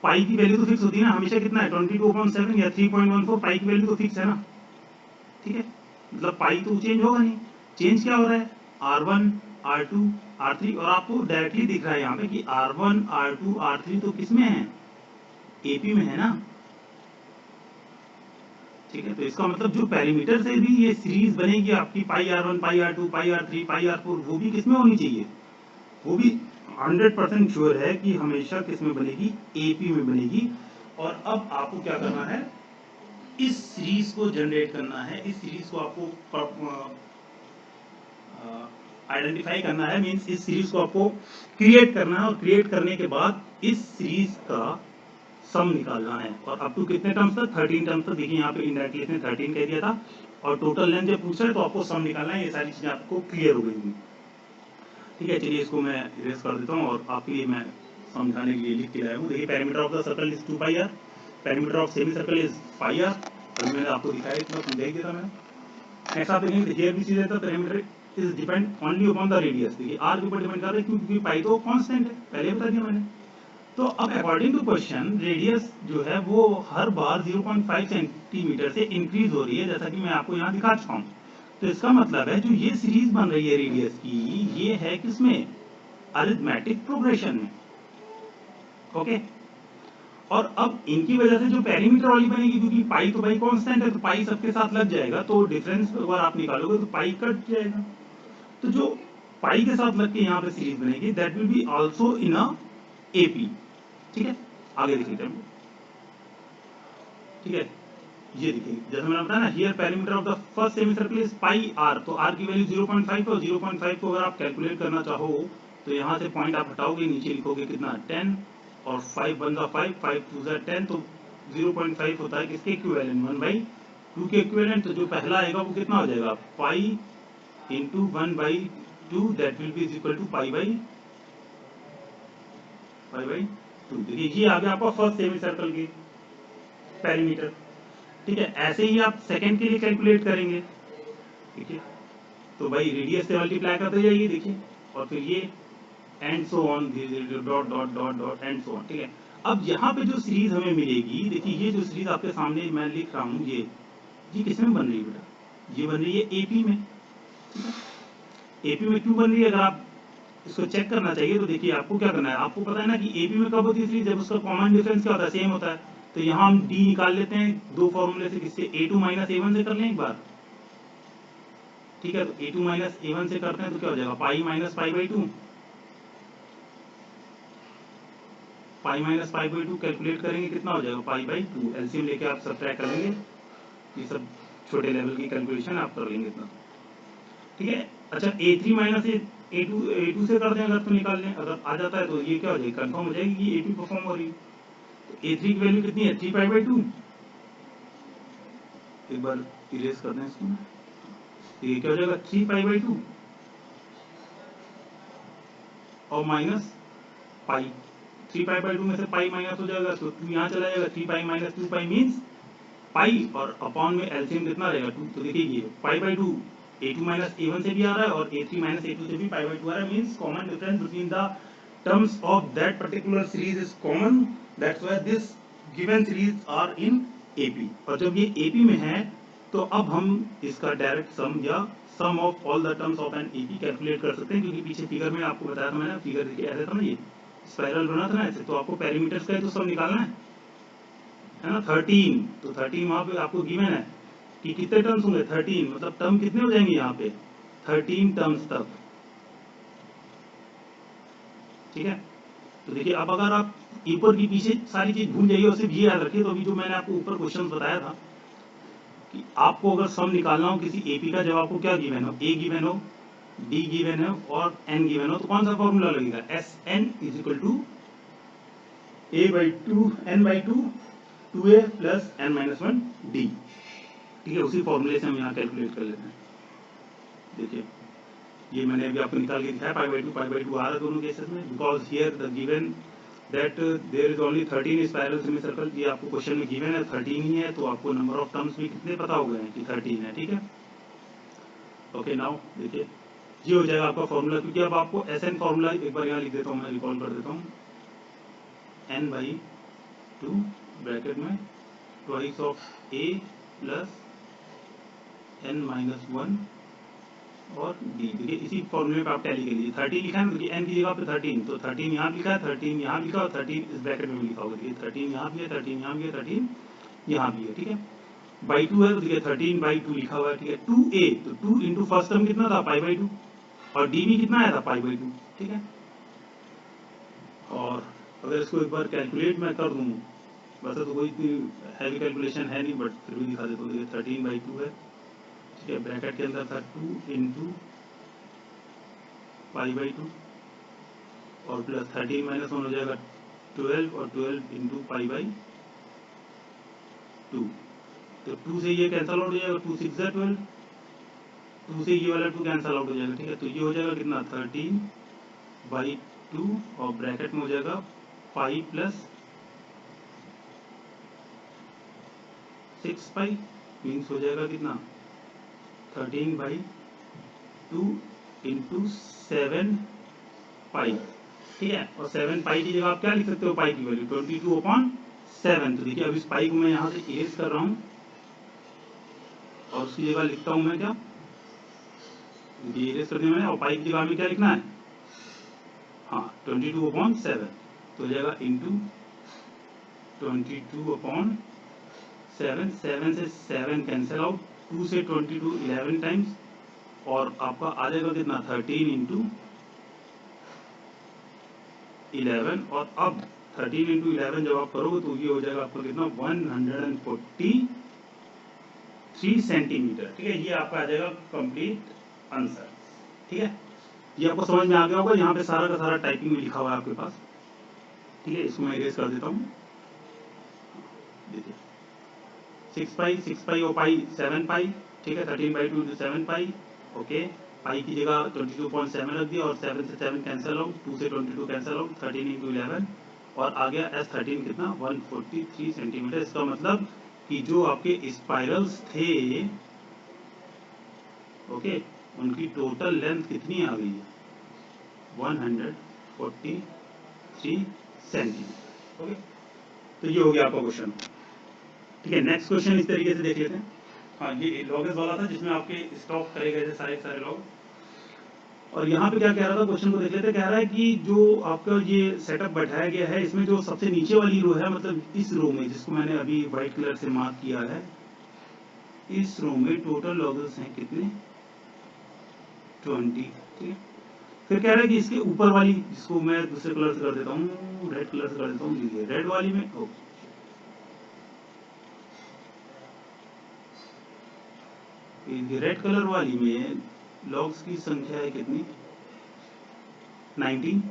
पाई की वैल्यू तो फिक्स होती है ना हमेशा, कितना है 22/7 या 3.14, पाई की वैल्यू तो फिक्स है ना। ठीक है, मतलब पाई तो चेंज होगा नहीं, चेंज क्या हो रहा है, R1 R2 R3, और आपको डायरेक्टली दिख रहा है यहाँ पे कि R1 R2 R3 तो किस में है, एपी में है ना। ठीक है, तो इसका मतलब जो पेरीमीटर से भी ये सीरीज बनेगी आपकी पाई R1 पाई R2 पाई R3 पाई R4, वो भी किस में होनी चाहिए, वो भी 100% श्योर है कि हमेशा किस में बनेगी, एपी में बनेगी। और अब आपको क्या करना है, इस सीरीज को जनरेट करना है, इस सीरीज को आपको आइडेंटिफाई करना है, मींस इस सीरीज को आपको क्रिएट करना है, और क्रिएट करने के बाद इस सीरीज का सम निकालना है। और अप टू कितने टर्म्स तक, 13 टर्म्स तक। देखिए यहाँ पे इनडायरेक्टली इसने 13 कह दिया था, और टोटल लेंथ जब पूछ रहा है तो आपको सम निकालना है। ये सारी चीजें आपको क्लियर हो गई होंगी। ठीक है, चलिए इसको मैं इरेज कर देता हूँ और आपके लिए मैं समझाने के लिए लिख के लाया हूँ। देखिए perimeter of the circle is 2πr, perimeter of semi circle is πr, और मैंने आपको दिखाया, इतना समझा ही दिया था मैंने। नेक्स्ट आप देखेंगे, here we see that the perimeter is depend only upon the radius. देखिए आर के ऊपर डिपेंड कर रहा है क्योंकि पाई तो कांस्टेंट है, पहले बता दिया मैंने। तो अब अकॉर्डिंग टू क्वेश्चन रेडियस जो है वो हर बार 0.5 सेंटीमीटर से इंक्रीज हो रही है, जैसा कि मैं आपको यहाँ दिखा चुका हूँ। तो इसका मतलब है जो ये सीरीज बन रही है रेडियस की, ये है किसमें, अरिथमेटिक प्रोग्रेशन में। ओके, और अब इनकी वजह से जो पेरीमीटर वाली बनेगी, क्योंकि पाई तो भाई कांस्टेंट है, तो पाई सबके साथ लग जाएगा, तो डिफरेंस अगर आप निकालोगे तो पाई कट जाएगा। तो जो पाई के साथ लग के यहाँ पे सीरीज बनेगी, that will be also in a AP. ठीक है, आगे देखिए। ठीक है, ये देखिए जैसे मैंने बताया ना, here perimeter of the first semi circle is pi R, तो आर की वैल्यू 0.5 है, 0.5 को अगर आप कैलकुलेट करना चाहो तो यहाँ से पॉइंट आप हटाओगे, नीचे लिखोगे कितना 10, और 5 1 जा 5, 5 2 जा 10, तो 0.5 होता है किसके इक्विवेलेंट, 1/2 के इक्विवेलेंट। तो जो पहला आएगा वो कितना हो जाएगा, pi into 1/2, that will be equal to पाई/2। देखिए ये आ गया आपका फर्स्ट सेमी सर्कल की पेरीमीटर। ठीक है, ऐसे ही आप सेकंड के लिए कैलकुलेट करेंगे। ठीक है, तो भाई रेडियस से मल्टीप्लाई करते जाइए, देखिए, और फिर ये एंड सो ऑन, धीरे धीरे dot dot dot dot and so on. ठीक है, अब यहाँ पे जो सीरीज हमें मिलेगी, देखिए ये जो सीरीज आपके सामने मैं लिख रहा हूँ, ये किसमें बन रही है बेटा, ये बन रही है एपी में। ठीक है, एपी में क्यों बन रही है, अगर आप इसको चेक करना चाहिए तो देखिए आपको क्या करना है, आपको पता है ना कि एपी में कब होती है सीरीज, जब उसका कॉमन डिफरेंस क्या होता है, सेम होता है। तो यहाँ हम डी निकाल लेते हैं दो फॉर्मूले से, किससे, a2 माइनस a1 से कर लें एक बार। ठीक है, तो a2 माइनस a1 से करते हैं तो क्या हो जाएगा, पाई माइनस पाई/2, पाई माइनस पाई/2 कैलकुलेट करेंगे कितना हो जाएगा, पाई/2। एलसीएम लेके आप सब्ट्रैक्ट कर लेंगे, ये सब छोटे लेवल की कैलकुलेशन आप कर लेंगे इतना। ठीक है, अच्छा a3 माइनस a2 से कर दें अगर, तो निकाल लें, अगर आ जाता है तो ये क्या हो जाएगी, कंफर्म हो जाएगी कि a2 परफॉर्म हो रही है। तो a3 की वैल्यू कितनी है, 3π/2। एक बार इरेज कर दें इसको, तो ये क्या हो जाएगा 3π/2 और माइनस पाई, 3π/2 में से पाई माइनस हो जाएगा तो 2 यहाँ चला जाएगा, 3π माइनस 2π मीन्स पाई, और अपॉन में एलसीएम कितना रहेगा 2। तो देखिए ये पाई/2 a2 माइनस a1 से भी आ रहा है और a3 माइनस a2 से भी पाई/2 आ रहा है, means common difference between the terms of that particular series is common, that's why this given series are in AP. और जब ये एपी में है तो अब हम इसका डायरेक्ट सम या sum of all the terms of an AP calculate कर सकते हैं, क्योंकि पीछे फिगर में आपको बताया था मैंने, फिगर देखिए ऐसे था ना, ये स्पाइरल बना था ना ऐसे, तो आपको पैरामीटर्स का ही तो सम निकालना है ना, 13। तो 13 वहाँ पे आपको गिवन है कि कितने टर्म्स होंगे, 13, मतलब टर्म कितने हो जाएंगे यहाँ पे, 13 टर्म्स तक, ठीक है। तो देखिए अब अगर आप ऊपर की पीछे सारी चीज भूल जाइए और सिर्फ ये याद रखिए, तो अभी जो मैंने आपको ऊपर क्वेश्चन बताया था कि आपको अगर सम निकालना हो किसी एपी का, जब आपको क्या गिवन हो, ए गिवन हो, डी गिवन है और एन गिवन हो, तो कौन सा फॉर्मूला लगेगा, S n is equal to a by two n by two two a plus n minus one d, ठीक है। उसी फॉर्मूले से हम यहाँ कैलकुलेट कर लेते हैं। देखिए ये मैंने अभी आपको निकाल के दिखाया, पाई बाई टू आ रहा है दोनों केसेस में, because here the given that there is only 13 spiral semicircle, ये आपको क्वेश्चन में गिवन है 13 ही है, तो आपको नंबर ऑफ टर्म्स भी कितने पता हो गए हैं कि 13 है, ठीक है। ओके नाउ देखिए ये हो जाएगा आपका फॉर्मूला, क्योंकि अब आपको एस एन फॉर्मूला एक बार यहाँ लिख देता हूँ, मैं रिकॉल कर देता हूँ, एन बाई टू ब्रैकेट में twice of a plus n minus one और डी। देखिए इसी फॉर्मूले पे आप टैली कर लीजिए, 13 लिखा है ना, देखिए एन की जगह पे 13, तो 13 यहाँ लिखा है, 13 यहाँ लिखा और 13 इस ब्रैकेट में भी लिखा होगा, देखिए 13 यहाँ भी है, 13 यहाँ भी है, 13 यहाँ भी है, ठीक है। बाई टू है तो देखिए 13 बाई टू लिखा हुआ है, ठीक है। 2a तो 2 इंटू फर्स्ट टर्म कितना था, पाई बाई टू, और डी भी कितना आया था, पाई बाई टू, ठीक है। और अगर इसको एक बार कैलकुलेट मैं कर दूँ, वैसे तो कोई इतनी हैवी कैलकुलेशन है नहीं, बट फिर भी दिखा देता हूँ, देखिए 13 बाई टू है, ठीक है, ब्रैकेट के अंदर था 2 इंटू पाई बाई टू और प्लस 13 माइनस वन हो जाएगा 12 और 12 इंटू पाई बाई टू, तो 2 से ये कैंसल आउट हो जाएगा, 2 6 है 12, 2 से ये वाला 2 कैंसल आउट हो जाएगा, ठीक है। तो ये हो जाएगा कितना 13 बाई टू और ब्रैकेट में हो जाएगा 5 प्लस 6 पाई, मीन्स हो जाएगा कितना 13 बाई टू इंटू 7 पाई, ठीक है। और 7 पाई की जगह आप क्या लिख सकते हो, पाई की वैल्यू 22/7। तो देखिए अब इस पाई को मैं यहाँ से इरेज कर रहा हूँ और उसकी जगह लिखता हूँ मैं क्या, ये इरेज कर दिया मैंने, और पाई की जगह में क्या लिखना है, हाँ 22/7, तो हो जाएगा इंटू 22/7, 7 से 7 कैंसिल आउट, 2 से 22 11 टाइम्स, और आपका आ जाएगा कितना 13 इंटू 11, और अब 13 इंटू 11 जब आप करोगे तो ये हो जाएगा आपका कितना 143 सेंटीमीटर, ठीक है। ये आपका आ जाएगा कंप्लीट आंसर, ठीक है। ये आपको समझ में आ गया होगा, यहाँ पे सारा का सारा टाइपिंग में लिखा हुआ है आपके पास, ठीक है। इसको मैं इरेज कर देता हूँ, देखिए 6 पाई और पाई 7 पाई, ठीक है, 13 बाई 2 इंटू 7 पाई, ओके। पाई की जगह 22.7 रख दिया और 7 से 7 कैंसिल आउट, 2 से 22 कैंसिल आउट, 13 इंटू 11 और आ गया S13 कितना 143 सेंटीमीटर। इसका मतलब कि जो आपके स्पाइरल्स थे, ओके, उनकी टोटल लेंथ कितनी आ गई है 143 सेंटीमीटर, ओके। तो ये हो गया आपका क्वेश्चन, ठीक है। नेक्स्ट क्वेश्चन इस तरीके से देख लेते हैं, हाँ ये लॉगेस वाला था जिसमें आपके स्टॉक करे गए थे सारे सारे लॉग, और यहाँ पे क्या कह रहा था, क्वेश्चन को देख लेते, कह रहा है कि जो आपका ये सेटअप बैठाया गया है, इसमें जो सबसे नीचे वाली रो है, मतलब इस रो में जिसको मैंने अभी व्हाइट कलर से मार्क किया है, इस रो में टोटल लॉगेस हैं कितने 20, ठीक है। फिर कह रहा है कि इसके ऊपर वाली, जिसको मैं दूसरे कलर से कर देता हूँ, रेड कलर से कर देता हूँ, रेड वाली में रेड कलर वाली में लॉग्स की संख्या है कितनी 19,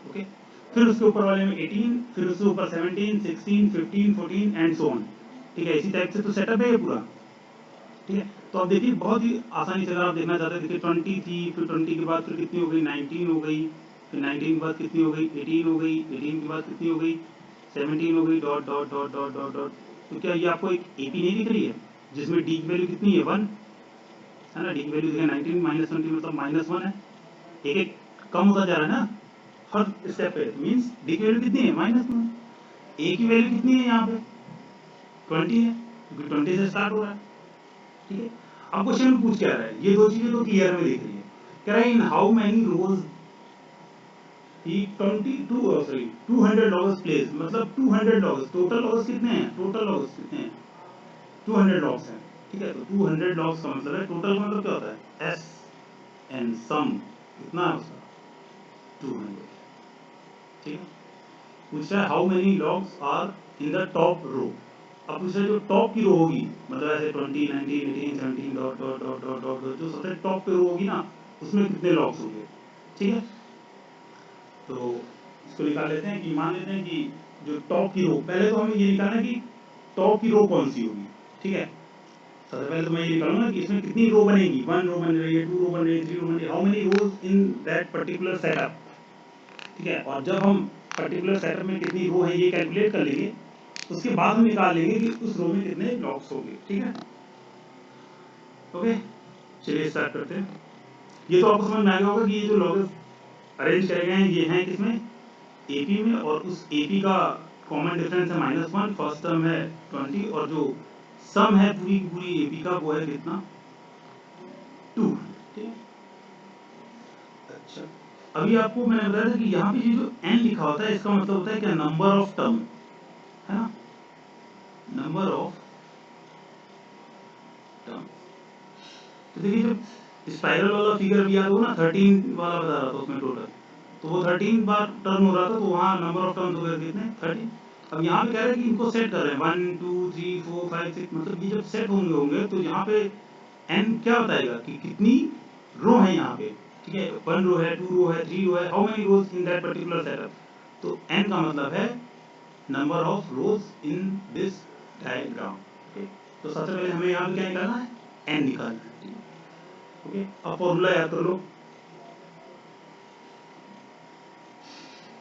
ओके। फिर उसके ऊपर वाले में 18, फिर उसके ऊपर 17, 16, 15, 14 एंड सो ऑन, ठीक है। इसी टाइप से तो सेटअप है ये पूरा, ठीक है। तो अब देखिए बहुत ही आसानी से अगर आप देखना चाहते हैं, देखिए 20 थी, फिर 20 के बाद फिर कितनी हो गई 19 हो गई, फिर 19 के बाद कितनी हो गई 18 हो गई, 18 के बाद कितनी हो गई 17 हो गई, dot dot dot dot dot dot. तो क्या ये आपको एक एपी नहीं दिख रही है जिसमें डी की वैल्यू कितनी है 1, है ना। डी की वैल्यू देखिए 19 माइनस 20 मतलब -1 है, एक एक कम होता जा रहा है ना हर स्टेप पे, मींस डी की वैल्यू कितनी है -1, ए की वैल्यू कितनी है यहाँ पे 20 है, क्योंकि 20 से स्टार्ट हो रहा है। ठीक है, अब क्वेश्चन में पूछ क्या रहा है, ये दो चीजें तो क्लियर में दिख रही है। कह रहा है इन हाउ मेनी रोज ही 200 लॉग्स प्लेस, मतलब 200 लॉग्स, टोटल लॉग्स कितने हैं, टोटल लॉग्स कितने हैं, 200 लॉग्स हैं। ठीक है, तो 200 लॉग्स का मतलब है, टोटल का मतलब क्या होता है, एस एंड सम कितना है उसका 200। ठीक है, पूछ रहा है how many logs are in the top row. अब पूछ रहा है जो टॉप की रो होगी, मतलब ऐसे 20, 19, 18, 17 dot dot dot dot dot, जो सबसे टॉप पे रो होगी ना, उसमें कितने लॉग्स होंगे। ठीक है, तो इसको निकाल लेते हैं कि मान लेते हैं कि जो टॉप की रो, पहले तो हमें ये निकालना है कि टॉप की रो कौन सी होगी। ठीक है, सबसे पहले तो मैं ये निकालूंगा कि इसमें कितनी रो बनेगी, 1 रो बन रही है, 2 रो बन रही है, 3 रो बन रही है, how many rows in that particular setup. ठीक है, और जब हम पर्टिकुलर सेटअप में कितनी रो है ये कैलकुलेट कर लेंगे, उसके बाद हम निकाल लेंगे कि उस रो में कितने लॉग्स होंगे। ठीक है, ओके, चलिए स्टार्ट करते हैं। ये तो आपको समझ में आ गया होगा कि ये जो लॉग्स अरेंज करे गए हैं ये हैं किसमें, एपी में, और उस एपी का कॉमन डिफरेंस है -1, फर्स्ट टर्म है 20, और जो सम है पूरी पूरी एपी का वो है कितना 2। ठीक है, अच्छा, अभी आपको मैंने बताया था कि यहाँ पे ये जो n लिखा होता है इसका मतलब होता है क्या, नंबर ऑफ टर्म, है ना, नंबर ऑफ टर्म। तो देखिए जब स्पाइरल वाला फिगर भी याद हो ना, 13 वाला बता रहा था उसमें टोटल, तो वो 13 बार टर्न हो रहा था, तो वहाँ नंबर ऑफ टर्न हो गए कितने 13। अब यहाँ पे कह रहे हैं कि इनको सेट कर रहे हैं 1 2 3 4 5 6, मतलब ये जब सेट होंगे होंगे तो यहाँ पे n क्या बताएगा कि कितनी रो है यहाँ पे। ठीक है, 1 रो है, 2 रो है, 3 रो है, how many rows in that particular setup. तो n का मतलब है number of rows in this diagram. Okay, तो सबसे पहले हमें यहाँ पे क्या निकालना है, n निकालना है। ठीक है, ओके, अब फॉर्मूला याद कर लो,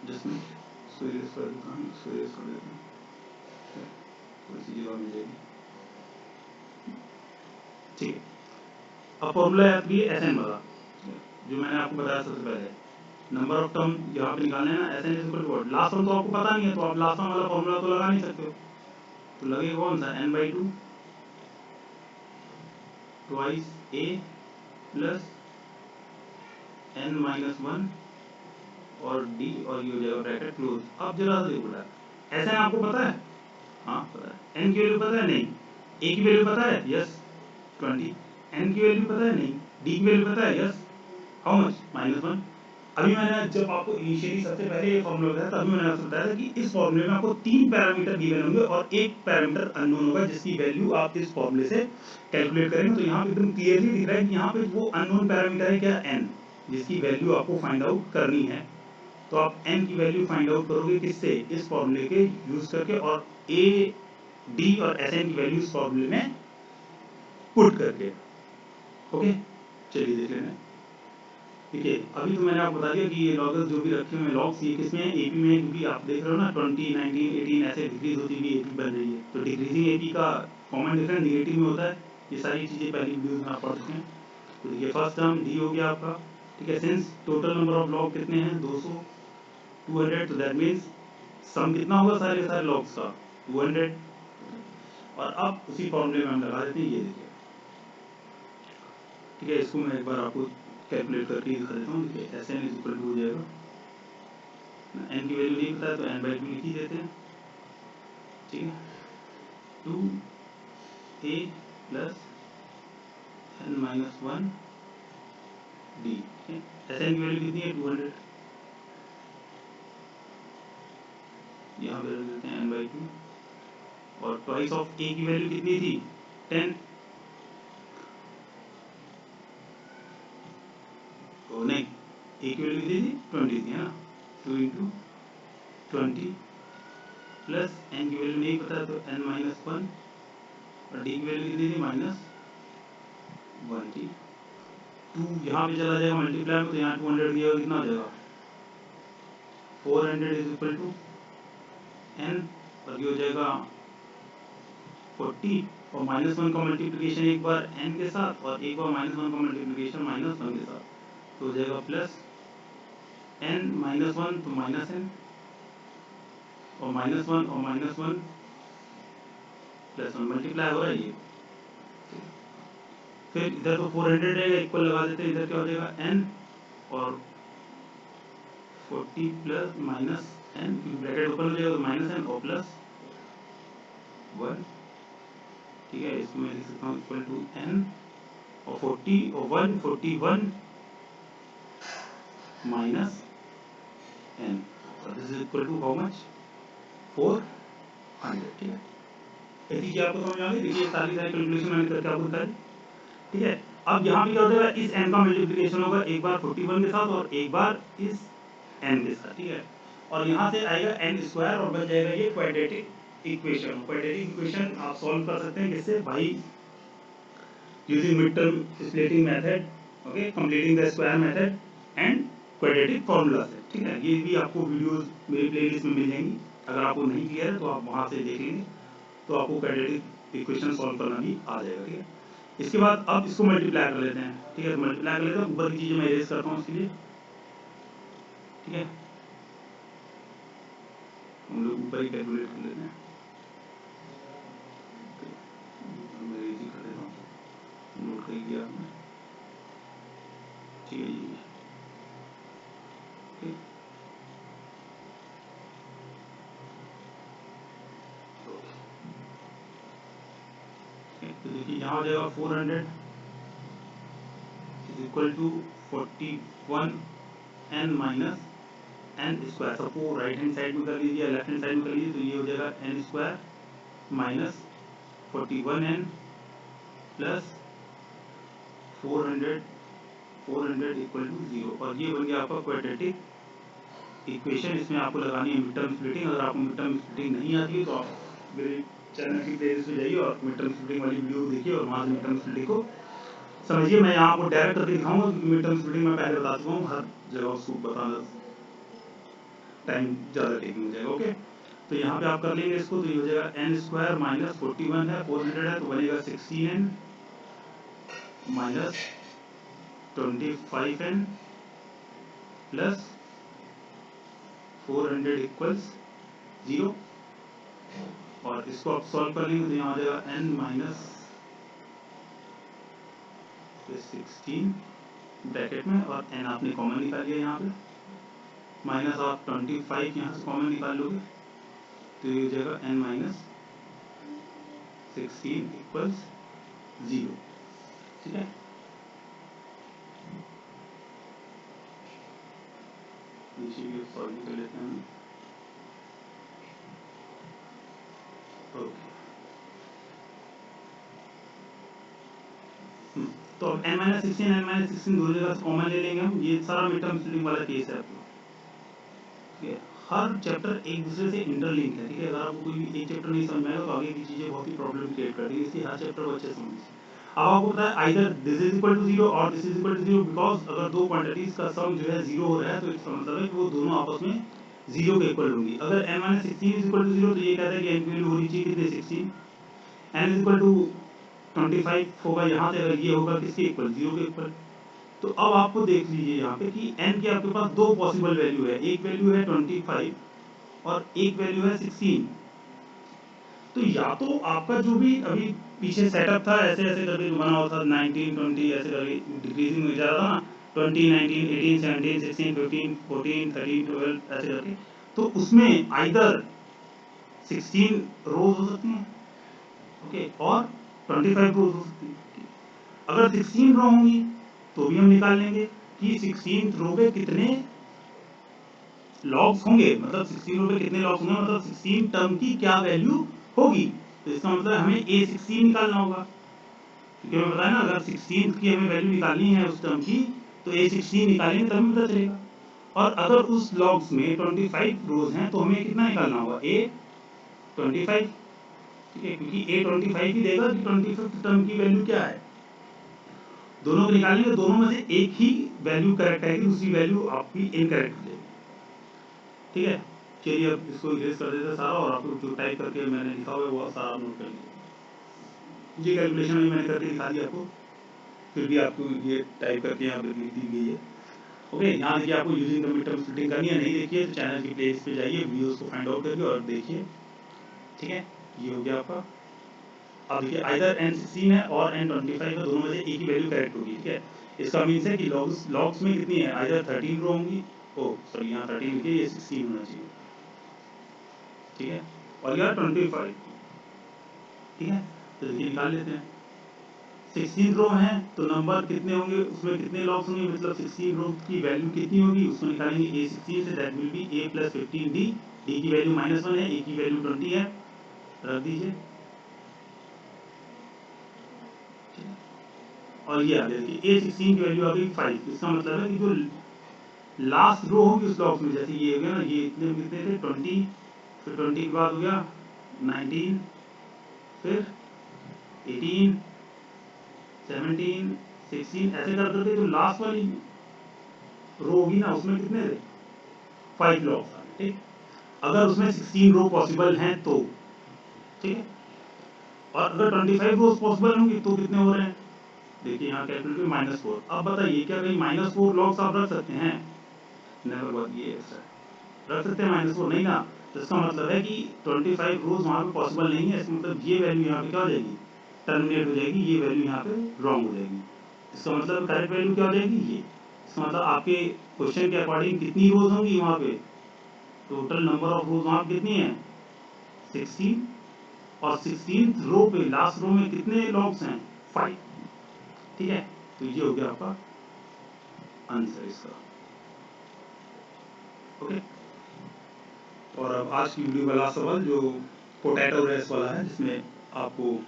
जिसमें इसको इरेज कर देता हूँ, इसको इरेज कर देता हूँ, थोड़ी सी जगह मिल जाएगी। ठीक है, अब फॉर्मूला याद कीजिए एस एन वाला, जो मैंने आपको बताया सबसे पहले, नंबर ऑफ टर्म यहाँ पे निकालने हैं ना, S n is equal to what, last term तो आपको पता नहीं है, तो आप लास्ट टर्म वाला फॉर्मूला तो लगा नहीं सकते हो, तो लगेगा कौन सा, n/2 twice a plus n-1 और d, और ये हो जाएगा ब्रैकेट क्लोज। अब जरा सा देखो बेटा, एस एन आपको पता है, हाँ पता है, n की वैल्यू पता है, नहीं, a की वैल्यू पता है, यस 20, n की वैल्यू पता है, नहीं, d की वैल्यू पता है, यस हाउ मच -1। अभी मैंने जब आपको इनिशियली सबसे पहले ये फॉर्मूला बताया तभी मैंने आपको बताया था कि इस फॉर्मूले में आपको 3 पैरामीटर गिवन होंगे और एक पैरामीटर अननोन होगा जिसकी वैल्यू आप इस फॉर्मूले से कैलकुलेट करेंगे। तो यहाँ पे एकदम क्लियरली दिख रहा है कि यहाँ पे वो अननोन पैरामीटर है क्या, n, जिसकी वैल्यू आपको फाइंड आउट करनी है। तो आप n की वैल्यू फाइंड आउट करोगे किससे, इस फॉर्मूले के यूज करके, और a d और sn की वैल्यू इस फॉर्मूले में पुट करके। ओके, चलिए देख लेना। ठीक है, अभी तो मैंने आपको बता दिया कि ये लॉगस जो भी रखे हुए लॉग्स ये किसमें है, एपी में है, क्योंकि आप देख रहे हो ना 20 19 18 ऐसे डिक्रीज होती हुई एपी बन रही है, तो डिक्रीजिंग एपी का कॉमन डिफरेंस नेगेटिव में होता है। ये सारी चीज़ें पहली वीडियोस में आप पढ़ चुके हैं। तो देखिए फर्स्ट टर्म डी हो गया आपका। ठीक है, since total number of log कितने हैं 200 200, तो दैट मीन्स सम कितना होगा सारे के सारे लॉग्स का 200। और अब उसी फॉर्मूले में हम लगा देते हैं, ये देखिए। ठीक है, इसको मैं एक बार आपको कैलकुलेट करके दिखा देता हूँ। देखिए S n is equal to हो जाएगा, n की वैल्यू नहीं पता है तो n/2 लिख ही देते हैं। ठीक है, 2a plus n-1 d। S n की वैल्यू कितनी है 200, यहाँ पे रख देते हैं n/2, और ट्वाइस ऑफ a की वैल्यू कितनी थी 10, तो नहीं a की वैल्यू कितनी थी 20 थी, है ना, 2 इंटू 20 प्लस n की वैल्यू नहीं पता तो n-1, और d की वैल्यू कितनी थी -1 थी। 2 यहाँ पे चला जाएगा मल्टीप्लाई में, तो यहाँ 200 दिया कितना हो जाएगा 400 इज इक्वल टू n, और ये हो जाएगा 40, और -1 का मल्टीप्लिकेशन एक बार n के साथ और एक बार -1 का मल्टीप्लिकेशन -1 के साथ, तो हो जाएगा प्लस n -1 तो -n, और -1 और -1 +1 मल्टीप्लाई हो रहा है ये। फिर इधर तो 400 रहेगा, इक्वल लगा देते हैं, इधर क्या हो जाएगा n और 40 plus minus n, bracket open हो जाएगा तो -n और +1, ठीक है। इसको मैं लिख सकता हूँ इक्वल टू n और 40 और 141 minus n, this is equal to how much 400, ठीक है। यदि कि आपको समझ आ गई, देखिए सारी कैलकुलेशन मैंने करके आपको बताया, ठीक है। अब यहाँ पे क्या हो जाएगा, इस n का मल्टीप्लिकेशन होगा एक बार 41 के साथ और एक बार इस n के साथ, ठीक है। और यहाँ से आएगा n स्क्वायर और बन जाएगा ये क्वाड्रेटिक इक्वेशन। क्वाड्रेटिक इक्वेशन आप सॉल्व कर सकते हैं किससे, by using mid term splitting method, okay, completing the square method and quadratic formula से, ठीक है। ये भी आपको वीडियोस मेरी प्लेलिस्ट में मिल जाएंगी, अगर आपको नहीं क्लियर है तो आप वहाँ से देख लेंगे, तो आपको क्वाड्रेटिक इक्वेशन सॉल्व करना भी आ जाएगा, ठीक है। इसके बाद अब इसको मल्टीप्लाई कर लेते हैं, ठीक है। तो मल्टीप्लाई कर लेते हैं, ऊपर की चीजें मैं इरेज करता हूँ उसके लिए, ठीक है। हम लोग ऊपर ही कैलकुलेट कर लेते हैं, मैं इरेज ही कर देता हूँ, नोट कर लिया आपने, ठीक है जी, ठीक। तो देखिए यहाँ हो जाएगा 400 is equal to 41n minus n square, सबको राइट हैंड साइड में कर लीजिए, लेफ्ट हैंड साइड में कर लीजिए, तो ये हो जाएगा n square minus 41n plus 400 equal to 0, और ये बन गया आपका क्वाड्रेटिक इक्वेशन। इसमें आपको लगानी है मिड टर्म स्प्लिटिंग। अगर आपको मिड टर्म स्प्लिटिंग नहीं आती है तो आप मेरे चैनल की प्लेलिस्ट में जाइए और मिड टर्म स्प्लिटिंग वाली वीडियो देखिए और वहाँ से मिड टर्म स्प्लिटिंग को समझिए। मैं यहाँ आपको डायरेक्ट करके दिखाऊंगा क्योंकि मिड टर्म स्प्लिटिंग मैं पहले बता चुका हूँ, हर जगह उसको बताना टाइम ज़्यादा टेकिंग हो जाएगा, ओके। तो यहाँ पे आप कर लेंगे इसको, तो ये हो जाएगा n स्क्वायर माइनस 41 है, 400 है, तो बनेगा 16n minus 25n plus 400 equals 0, और इसको आप सॉल्व कर लेंगे तो यहाँ आ जाएगा n माइनस 16 ब्रैकेट में, और n आपने कॉमन निकाल लिया यहाँ पे, माइनस आप 25 यहाँ से कॉमन निकाल लोगे तो ये हो जाएगा n माइनस 16 इक्वल्स 0, ठीक है। देखिए सॉल्व कर लेते हैं, ओके। तो अब n माइनस 16 दोनों जगह से कॉमन ले लेंगे हम, ये सारा मिड टर्म स्प्लिटिंग वाला केस है आपको, ठीक है। हर चैप्टर एक दूसरे से इंटरलिंक है, ठीक है। अगर आपको कोई एक चैप्टर नहीं समझ में आएगा तो आगे की चीजें बहुत ही प्रॉब्लम क्रिएट कर देगी, इसलिए हर चैप्टर को अच्छे से समझिए। अब आपको पता है either this is equal to 0 और this is equal to 0, because अगर दो क्वांटिटीज का सम जो है 0 हो रहा है तो इसका मतलब है कि वो दोनों आपस में 0 के इक्वल होंगी। अगर n minus 16 is equal to 0 तो ये कहता है कि n की वैल्यू होनी चाहिए कितनी, 16, n इज इक्वल टू 25 होगा यहाँ से, अगर ये होगा किसके इक्वल, 0 के इक्वल। तो अब आपको देख लीजिए यहाँ पे कि n की आपके पास दो पॉसिबल वैल्यू है, एक वैल्यू है 25 और एक वैल्यू है 16। तो या तो आपका जो भी अभी पीछे सेटअप था ऐसे ऐसे करके जो बना हुआ था 19 20 ऐसे करके डिक्रीजिंग में जा रहा था ना, 20 19 18 17 16 15 14 13 12 ऐसे करके, तो उसमें आइदर 16 रोज हो सकती हैं, ओके, और 25 रोज हो सकती है। अगर 16 रो होंगी तो भी हम निकाल लेंगे कि 16 रो पे कितने लॉग्स होंगे, मतलब 16 पे कितने लॉग्स होंगे, मतलब 16 टर्म की क्या वैल्यू होगी। तो इसका मतलब हमें A16 निकालना होगा, क्योंकि हमें पता है ना अगर 16 की हमें वैल्यू निकालनी है उस टर्म की तो A16 निकालेंगे तभी पता चलेगा। और अगर उस लॉग्स में 25 रोज हैं तो हमें कितना निकालना होगा, A25, ठीक है, क्योंकि A25 ही देगा कि 25th टर्म की वैल्यू क्या है। दोनों को निकालेंगे, दोनों में से एक ही वैल्यू करेक्ट आएगी, दूसरी वैल्यू आपकी इनकरेक्ट हो जाएगी, ठीक है। चलिए अब इसको इरेज कर देते हैं सारा, और आपको जो टाइप करके मैंने लिखा हुआ है वो सारा नोट कर लीजिए। ये कैलकुलेशन भी मैंने करके दिखा दिया आपको, फिर भी आपको ये टाइप करके यहाँ पर लिख दी गई है, ओके। यहाँ देखिए आपको using the mid term splitting करनी है, नहीं देखिए तो चैनल की प्लेलिस्ट पे जाइए, वीडियोस को फाइंड आउट करिए और देखिए, ठीक है। ये हो गया आपका अब देखिए आइदर n16 है और n25 है, दोनों में से एक ही वैल्यू करेक्ट होगी, ठीक है। इसका मीन्स है कि लॉग्स में कितनी है, आइदर 13 रो होंगी, ओ सॉरी यहाँ 13 लिखिए, ये 16 होना चाहिए, ठीक है, और यह 25, ठीक है। तो देखिए निकाल लेते हैं, 16 रो हैं तो नंबर कितने होंगे, उसमें कितने लॉग्स होंगे, मतलब 16 रो की वैल्यू कितनी होगी उसको निकालेंगे a16 से, that will B a + 15d, d की वैल्यू -1 है, a की वैल्यू 20 है, रख दीजिए, और ये आ गया कि a16 की वैल्यू आ गई 5। इसका मतलब है कि जो लास्ट रो होगी उस लॉग्स में, जैसे ये हो गया ना, ये इतने कितने थे 20, फिर 20 के बाद हो गया 19, फिर 18, 17, 16, ऐसे कर करके जो लास्ट वाली रो होगी ना उसमें कितने थे 5 लॉग्स आ गए, ठीक। अगर उसमें 16 रो पॉसिबल हैं तो, ठीक है, और अगर 25 रोज पॉसिबल होंगी तो कितने हो रहे हैं, देखिए यहाँ कैलकुलेट -4। अब बताइए क्या कहीं -4 लॉग्स आप रख सकते हैं, नेवर वर्क, ये रख सकते हैं -4, नहीं ना। तो इसका मतलब है कि 25 रोज वहाँ पे पॉसिबल नहीं है, इसका मतलब ये वैल्यू यहाँ पे क्या हो जाएगी, टर्मिनेट हो जाएगी, ये वैल्यू यहाँ पे रॉन्ग हो जाएगी। इसका मतलब करेक्ट वैल्यू क्या हो जाएगी, ये। इसका मतलब आपके क्वेश्चन के अकॉर्डिंग कितनी रोज होंगी वहाँ पे, टोटल नंबर ऑफ रोज वहाँ पे कितनी है 16, और 16th रो पे लास्ट रो में कितने लॉग्स हैं 5, ठीक है। तो ये हो गया आपका आंसर इसका, ओके। और अब आज की वीडियो का लास्ट सवाल जो पोटैटो रेस वाला है, जिसमें आपको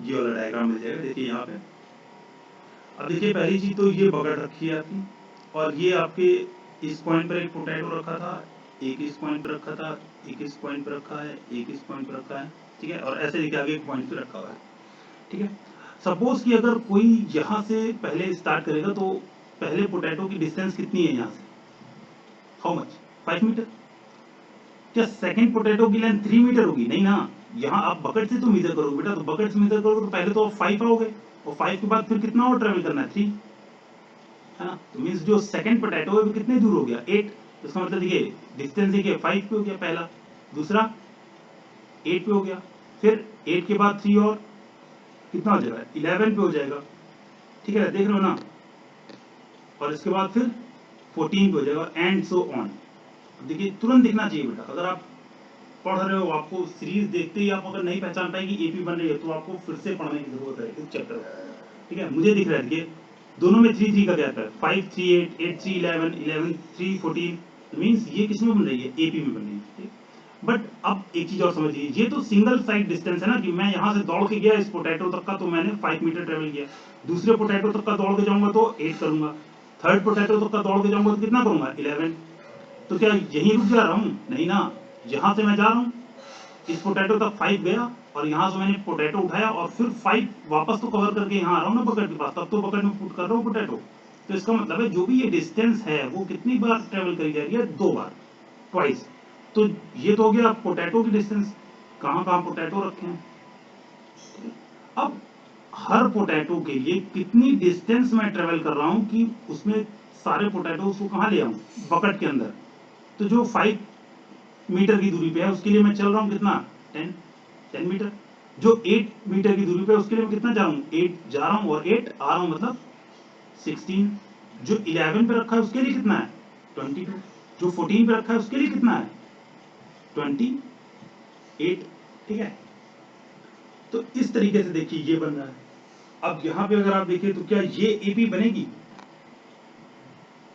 ये वाला डायग्राम मिल जाएगा, देखिए यहाँ पे। अब देखिए पहली चीज तो ये बकेट रखी है आपकी, और ये आपके इस पॉइंट पर एक पोटैटो रखा था, एक इस पॉइंट पर रखा था, एक इस पॉइंट पर रखा है, एक इस पॉइंट पर रखा है, ठीक है, और ऐसे देखिए आगे एक पॉइंट पे रखा हुआ है, ठीक है। सपोज कि अगर कोई यहाँ से पहले स्टार्ट करेगा तो पहले पोटैटो की डिस्टेंस कितनी है यहाँ से, हाउ मच, 5 मीटर। क्या सेकंड पोटैटो की लेंथ 3 मीटर होगी, नहीं ना। यहाँ आप बकेट से तो मेजर करोगे बेटा, तो बकेट से मेजर करोगे तो पहले तो आप 5 आओगे, और 5 के बाद फिर कितना और ट्रेवल करना है 3, है ना। तो मीन्स जो सेकंड पोटैटो है वो कितने दूर हो गया 8। तो इसका मतलब देखिए डिस्टेंस देखिए 5 पे हो गया पहला, दूसरा 8 पे हो गया, फिर 8 के बाद 3 और कितना हो जाएगा 11 पे हो जाएगा, ठीक है, देख रहे हो ना। और इसके बाद फिर 14 पे हो जाएगा, एंड सो ऑन। देखिए तुरंत दिखना चाहिए बेटा, अगर आप पढ़ रहे हो, आपको सीरीज देखते ही आप अगर नहीं पहचान पाए कि एपी बन रही है, तो आपको फिर से पढ़ने की जरूरत है इस चैप्टर को, ठीक है। मुझे दिख रहा है देखिए दोनों में 3 3 का गैप है, 5 3 8, 8 3 11, 11 3 14, तो मीन्स ये किस में बन रही है, एपी में बन रही है, ठीक। बट अब एक चीज और समझिए, ये तो सिंगल साइड डिस्टेंस है ना, कि मैं यहाँ से दौड़ के गया इस पोटैटो तक का तो मैंने 5 मीटर ट्रेवल किया, दूसरे पोटैटो तक का दौड़ के जाऊंगा तो 8 करूंगा, थर्ड पोटैटो तक का दौड़ के जाऊंगा तो कितना करूंगा 11। तो क्या यहीं रुक जा रहा हूँ, नहीं ना, यहाँ से मैं जा रहा हूँ इस पोटैटो तक 5 गया, और यहाँ से मैंने पोटैटो उठाया और फिर 5 वापस तो कवर करके यहाँ आ रहा हूँ ना बकेट के पास, तब तो बकेट में पुट कर रहा हूँ पोटैटो। तो इसका मतलब है जो भी ये डिस्टेंस है वो कितनी बार ट्रेवल करी जा रही है, 2 बार, ट्वाइस। तो ये तो हो गया पोटैटो की डिस्टेंस, कहाँ कहाँ पोटैटो रखे हैं। अब हर पोटैटो के लिए कितनी डिस्टेंस मैं ट्रेवल कर रहा हूँ कि उसमें सारे पोटैटो को कहाँ ले आऊँ, बकेट के अंदर। तो जो 5 मीटर की दूरी पे है उसके लिए मैं चल रहा हूँ कितना 10 मीटर। जो 8 मीटर की दूरी पे है उसके लिए मैं कितना जा रहा हूँ 8 जा रहा हूँ, और 8 आ रहा हूँ मतलब 16। जो 11 पे रखा है उसके लिए कितना है 22। जो 14 पे रखा है उसके लिए कितना है 28, ठीक है। तो इस तरीके से देखिए ये बन रहा है। अब यहाँ पे अगर आप देखिए तो क्या ये एपी बनेगी,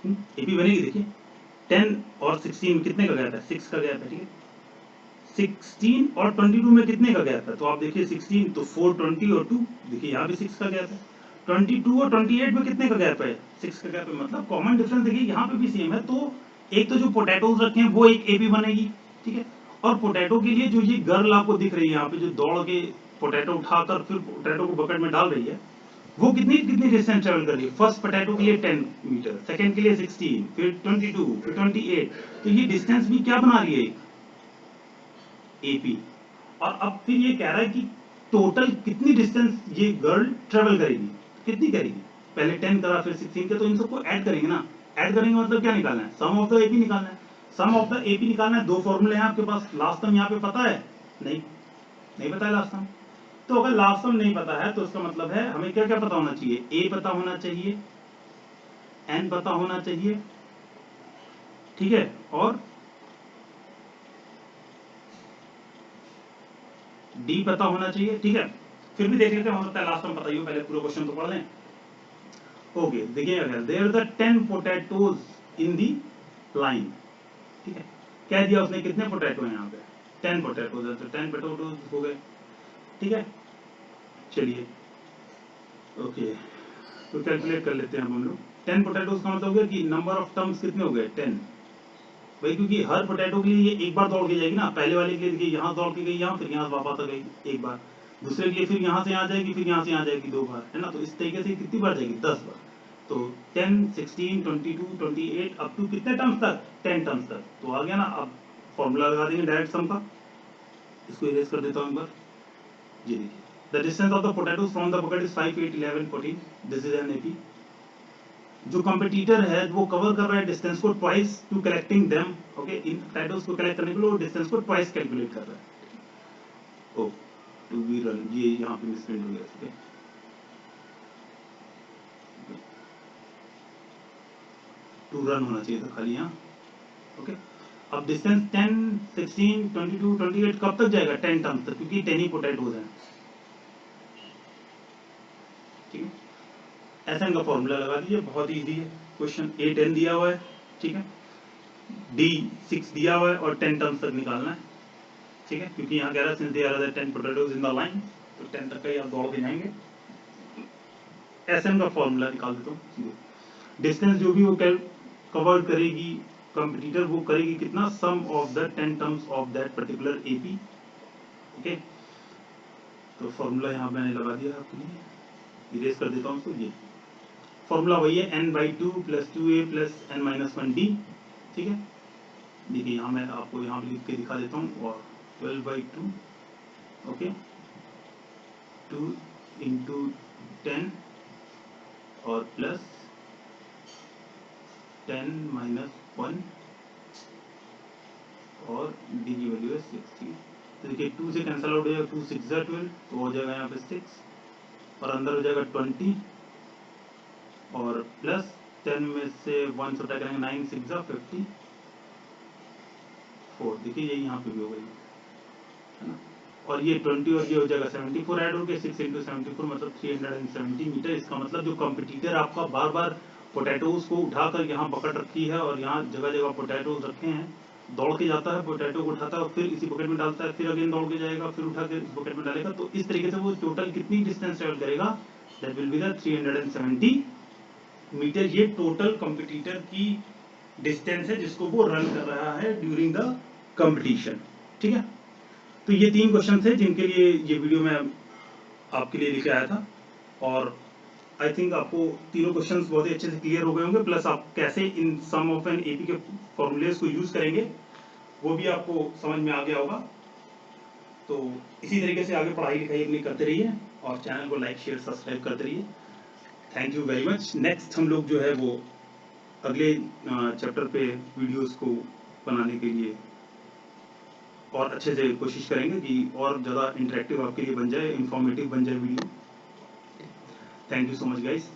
एपी बनेगी, देखिए 10 और 16 कितने का गैप है, 6 का गैप है, ठीक है। 16 और 22 में कितने का गैप है, तो आप देखिए 16 तो 4 20 और 2, देखिए यहाँ भी 6 का गैप है। 22 और 28 में कितने का गैप है 6 का गैप है, मतलब कॉमन डिफरेंस देखिए यहाँ पे भी सेम है। तो एक तो जो पोटैटोज रखे हैं वो एक एपी बनेगी, ठीक है। और पोटैटो के लिए जो ये गर्ल आपको दिख रही है यहाँ पे, जो दौड़ के पोटैटो उठाकर फिर पोटैटो को बकेट में डाल रही है, वो कितनी कितनी डिस्टेंस ट्रेवल कर रही है। फर्स्ट पोटैटो के लिए 10 मीटर, सेकंड के लिए 16, फिर 22, फिर 28। तो ये डिस्टेंस भी क्या बना रही है एपी। और अब फिर ये कह रहा है कि टोटल कितनी डिस्टेंस ये गर्ल ट्रेवल करेगी, कितनी करेगी, पहले 10 करा फिर 16 के, तो इन सबको ऐड करेंगे ना। ऐड करेंगे मतलब क्या निकालना है, सम ऑफ द एपी निकालना है। सम ऑफ द एपी निकालना है, दो फॉर्मूले हैं आपके पास, लास्ट टर्म यहाँ पे पता है नहीं, नहीं पता है लास्ट टर्म। तो अगर लास्ट सम नहीं पता है तो उसका मतलब है हमें क्या क्या पता होना चाहिए, ए पता होना चाहिए, एन पता होना चाहिए, ठीक है, और डी पता होना चाहिए, ठीक है। फिर भी देख लेते हैं, हो सकता है लास्ट में पता ही हो, पहले पूरा क्वेश्चन तो पढ़ लें। ओके, देखिए अगर there the 10 potatoes in the line, ठीक है, क्या दिया उसने, कितने पोटैटो हैं यहाँ पे, 10 पोटैटोज है, तो 10 पोटैटोज हो गए, ठीक है। चलिए ओके, तो कैलकुलेट कर लेते हैं हम लोग। 10 पोटैटोज का मतलब हो गया कि नंबर ऑफ टर्म्स कितने हो गए, 10 भाई, क्योंकि हर पोटैटो के लिए ये एक बार दौड़ के जाएगी ना, पहले वाले के लिए देखिए यहाँ दौड़ के गई, यहाँ फिर यहाँ वापस आ गई एक बार, दूसरे के लिए फिर यहाँ से यहाँ जाएगी, फिर यहाँ से यहाँ जाएगी 2 बार, है ना। तो इस तरीके से कितनी बार जाएगी, 10 बार। तो 10, 16, 22, 28 अप टू कितने टर्म्स तक, 10 टर्म्स तक। तो आ गया ना, अब फॉर्मूला लगा देंगे डायरेक्ट सम का। इसको इरेज कर देता हूँ एक बार। ये देखिए, the distance of the potatoes from the bucket is 5, 8, 11, 14। This is an AP. जो कंपटीटर है वो कवर कर रहा है डिस्टेंस को twice to collecting them, okay. इन पोटैटोज को कलेक्ट करने के लिए वो डिस्टेंस को ट्वाइस कैलकुलेट कर रहा है। ओ टू बी रन, ये यहाँ पे मिसप्रिंट हो गया, ओके। टू रन होना चाहिए था खाली यहाँ, ओके। अब डिस्टेंस 10, 16, 22, 28 कब तक जाएगा, 10 टर्म्स तक, क्योंकि 10 ही पोटैटोज हैं, ठीक है। एसएन का फॉर्मूला लगा दीजिए, बहुत इजी है क्वेश्चन। ए 10 दिया हुआ है, ठीक है, डी 6 दिया हुआ है, और 10 टर्म्स तक निकालना है, ठीक है, क्योंकि यहाँ कह रहा है since there are 10 potatoes in the line, तो 10 तक का ही आप दौड़ के जाएंगे। एसएन का फॉर्मूला निकाल देता हूँ। डिस्टेंस जो भी वो कवर करेगी कंपटीटर, वो करेगी कितना, sum of the 10 terms of that particular AP, okay. तो फॉर्मूला यहाँ मैंने लगा दिया आपके लिए, इरेज कर देता हूँ उसको। ये फॉर्मूला वही है, n/2 + 2a + n-1d, ठीक है। देखिए यहाँ मैं आपको यहाँ लिख के दिखा देता हूँ, और 12/2, ओके, 2 × 10 और प्लस 10 - 1, और डी की वैल्यू है 6, ठीक है। तो देखिए 2 से कैंसिल आउट हो जाएगा, 2 6 × 12, तो हो जाएगा यहाँ पे 6, और अंदर हो जाएगा 20, और प्लस 10 में से 1 छोटा करेंगे, 9 6 × 54, देखिए ये यहाँ पे भी हो गई, है ना। और ये 20 और ये हो जाएगा 74 ऐड हो गया, 6 × 74 मतलब 370 मीटर। इसका मतलब जो कंपटीटर आपका बार बार पोटैटोज को उठाकर यहाँ पकड़ रखी है, और यहाँ जगह जगह पोटैटोज रखे हैं, दौड़ के जाता है, पोटैटो को उठाता है, फिर इसी बकेट में डालता है, फिर अगेन दौड़ के जाएगा, फिर उठा के इस बकेट में डालेगा। तो इस तरीके से वो टोटल कितनी डिस्टेंस ट्रेवल करेगा, that will be the 370 metre. ये टोटल कंपटीटर की डिस्टेंस है जिसको वो रन कर रहा है ड्यूरिंग द कंपटीशन, ठीक है। तो ये 3 क्वेश्चन थे जिनके लिए ये वीडियो मैं आपके लिए लेके आया था, और आई थिंक आपको तीनों क्वेश्चंस बहुत ही अच्छे से क्लियर हो गए होंगे, प्लस आप कैसे इन सम ऑफ एन एपी के फॉर्मूलेज को यूज करेंगे वो भी आपको समझ में आ गया होगा। तो इसी तरीके से आगे पढ़ाई लिखाई अपनी करते रहिए, और चैनल को लाइक शेयर सब्सक्राइब करते रहिए। Thank you very much. Next हम लोग जो है वो अगले चैप्टर पे वीडियोस को बनाने के लिए और अच्छे से कोशिश करेंगे कि और ज़्यादा इंटरेक्टिव आपके लिए बन जाए, इंफॉर्मेटिव बन जाए video. Thank you so much guys.